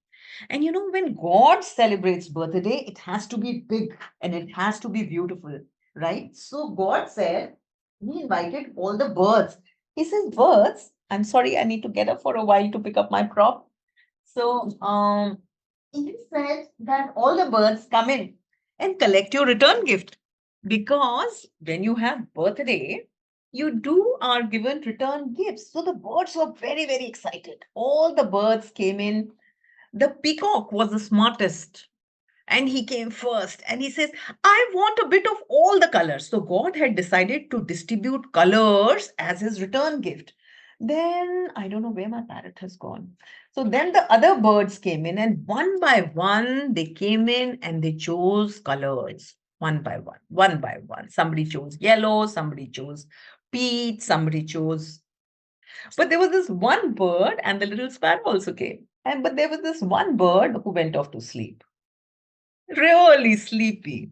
And when God celebrates birthday, it has to be big and it has to be beautiful, right? So God said, He invited all the birds. He says, birds, I'm sorry, I need to get up for a while to pick up my prop. So he said that all the birds come in and collect your return gift. Because when you have birthday, you do are given return gifts. So the birds were very, very excited. All the birds came in. The peacock was the smartest, and he came first, and he says, I want a bit of all the colors. So God had decided to distribute colors as his return gift. Then I don't know where my parrot has gone. So then the other birds came in, and one by one they came in and they chose colors, one by one, one by one. Somebody chose yellow, somebody chose peach, somebody chose, but there was this one bird, and the little sparrow also came. But there was this one bird who went off to sleep, really sleepy,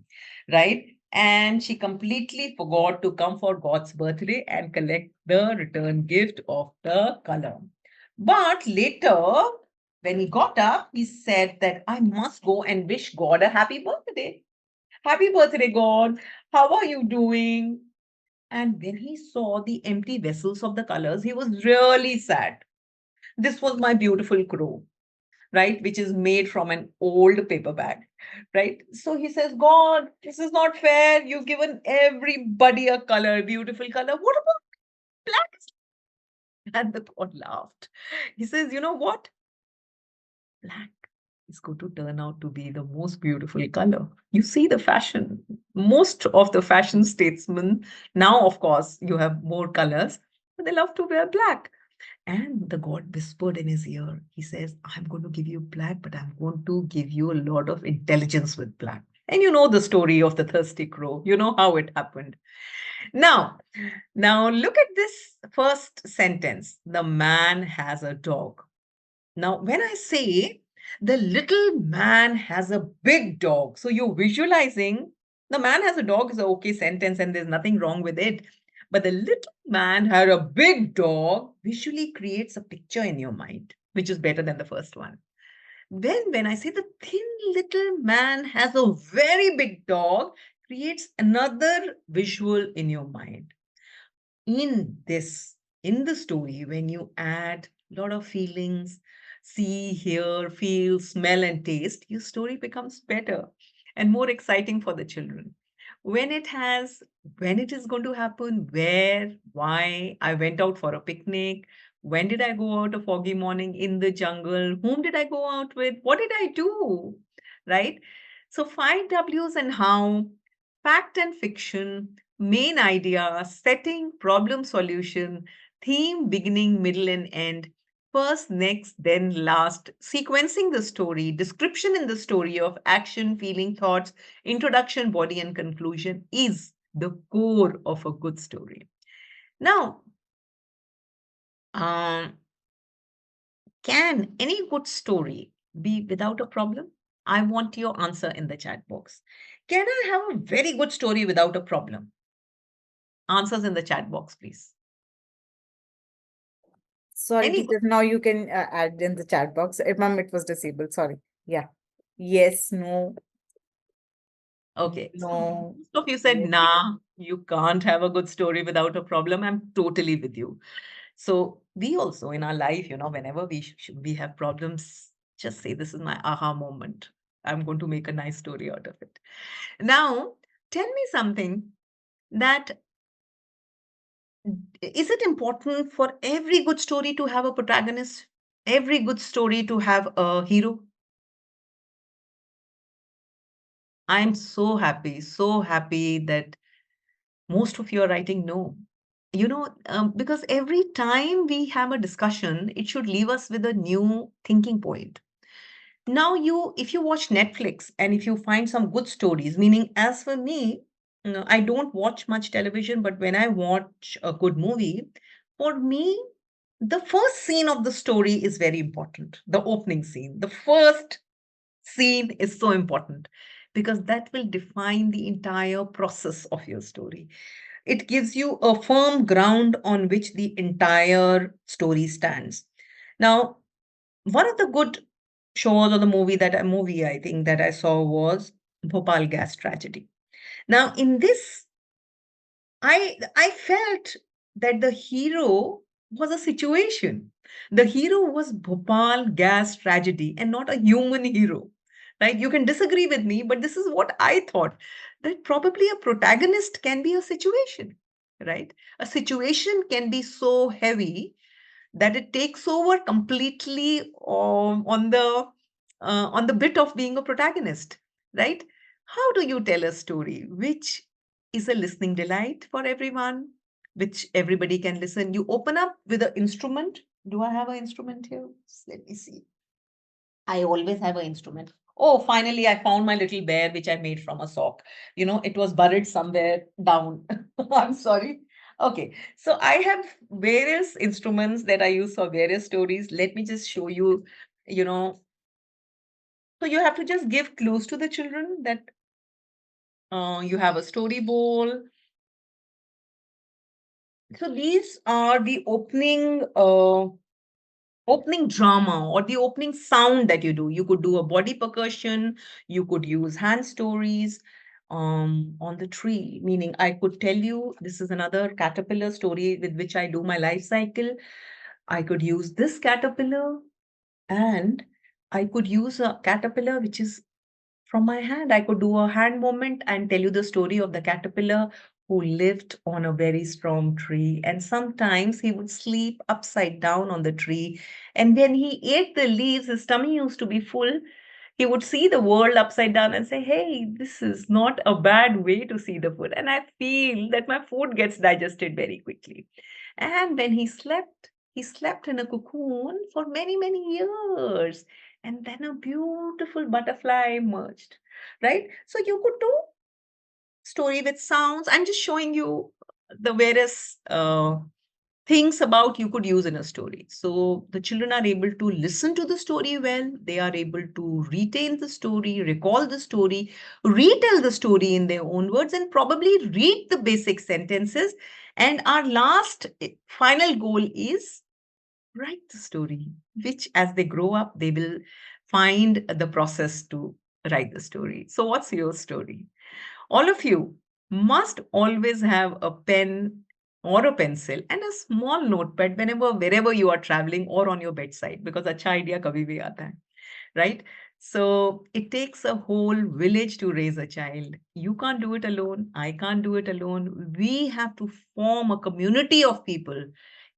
right? and she completely forgot to come for God's birthday and collect the return gift of the color. But later, when he got up, he said that I must go and wish God a happy birthday. Happy birthday, God. How are you doing? And when he saw the empty vessels of the colors, he was really sad. This was my beautiful crow, right? Which is made from an old paper bag, right? So he says, God, this is not fair. You've given everybody a color, beautiful color. What about black? And the God laughed. He says, you know what? Black is going to turn out to be the most beautiful color. You see the fashion. Most of the fashion statesmen, now, of course, you have more colors, but they love to wear black. And the God whispered in his ear. He says, I'm going to give you black, but I'm going to give you a lot of intelligence with black. And you know the story of the thirsty crow. You know how it happened. Now, now look at this first sentence. The man has a dog. Now, when I say the little man has a big dog, so you're visualizing the man has a dog is a okay sentence and there's nothing wrong with it. But the little man had a big dog visually creates a picture in your mind, which is better than the first one. Then, when I say the thin little man has a very big dog, creates another visual in your mind. In the story, when you add a lot of feelings, see, hear, feel, smell, and taste, your story becomes better and more exciting for the children. When it has, when it is going to happen, where, why, I went out for a picnic, when did I go out a foggy morning in the jungle, whom did I go out with, what did I do, right? So 5 W's and how, fact and fiction, main idea, setting, problem solution, theme, beginning, middle, and end, first, next, then last, sequencing the story, description in the story of action, feeling, thoughts, introduction, body, and conclusion is the core of a good story. Now, um, can any good story be without a problem? I want your answer in the chat box. Can I have a very good story without a problem? Answers in the chat box, please. Sorry, Any good? teacher. Now you can add in the chat box. Ma'am, it was disabled. Sorry. Yeah. Yes, no, Okay. So no, most of you said, yes. nah, you can't have a good story without a problem. I'm totally with you. So we also in our life, whenever we have problems, just say, this is my aha moment. I'm going to make a nice story out of it. Now, tell me something that is it important for every good story to have a protagonist? Every good story to have a hero? I'm so happy that most of you are writing no. Because every time we have a discussion, it should leave us with a new thinking point. Now, if you watch Netflix and if you find some good stories, meaning as for me, I don't watch much television, but when I watch a good movie, for me, the first scene of the story is very important. The opening scene, the first scene is so important because that will define the entire process of your story. It gives you a firm ground on which the entire story stands. Now, one of the good shows or the movie I think that I saw was Bhopal gas tragedy. Now, in this, I felt that the hero was a situation. The hero was Bhopal gas tragedy and not a human hero. Right? You can disagree with me, but this is what I thought, that probably a protagonist can be a situation, right? A situation can be so heavy that it takes over completely on the bit of being a protagonist, right? How do you tell a story which is a listening delight for everyone, which everybody can listen? You open up with an instrument. Do I have an instrument here? Let me see. I always have an instrument. Oh, finally, I found my little bear, which I made from a sock. It was buried somewhere down. I'm sorry. Okay, so I have various instruments that I use for various stories. Let me just show you, you know. So you have to just give clues to the children that You have a story bowl. So these are the opening drama or the opening sound that you do. You could do a body percussion, you could use hand stories on the tree, meaning I could tell you this is another caterpillar story with which I do my life cycle. I could use this caterpillar, and I could use a caterpillar which is from my hand. I could do a hand movement and tell you the story of the caterpillar who lived on a very strong tree. And sometimes he would sleep upside down on the tree. And when he ate the leaves, his tummy used to be full. He would see the world upside down and say, "Hey, this is not a bad way to see the food." And I feel that my food gets digested very quickly. And when he slept in a cocoon for many, many years. And then a beautiful butterfly emerged, right? So you could do story with sounds. I'm just showing you the various things about you could use in a story. So the children are able to listen to the story well, they are able to retain the story, recall the story, retell the story in their own words, and probably read the basic sentences. And our last final goal is write the story, which as they grow up, they will find the process to write the story. So, what's your story? All of you must always have a pen or a pencil and a small notepad wherever you are traveling or on your bedside, because acha idea kabhi bhi aata hai, right? So it takes a whole village to raise a child. You can't do it alone. I can't do it alone. We have to form a community of people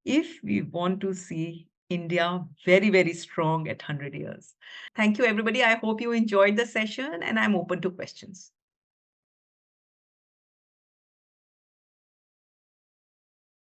if we want to see India very, very strong at 100 years. Thank you, everybody. I hope you enjoyed the session and I'm open to questions.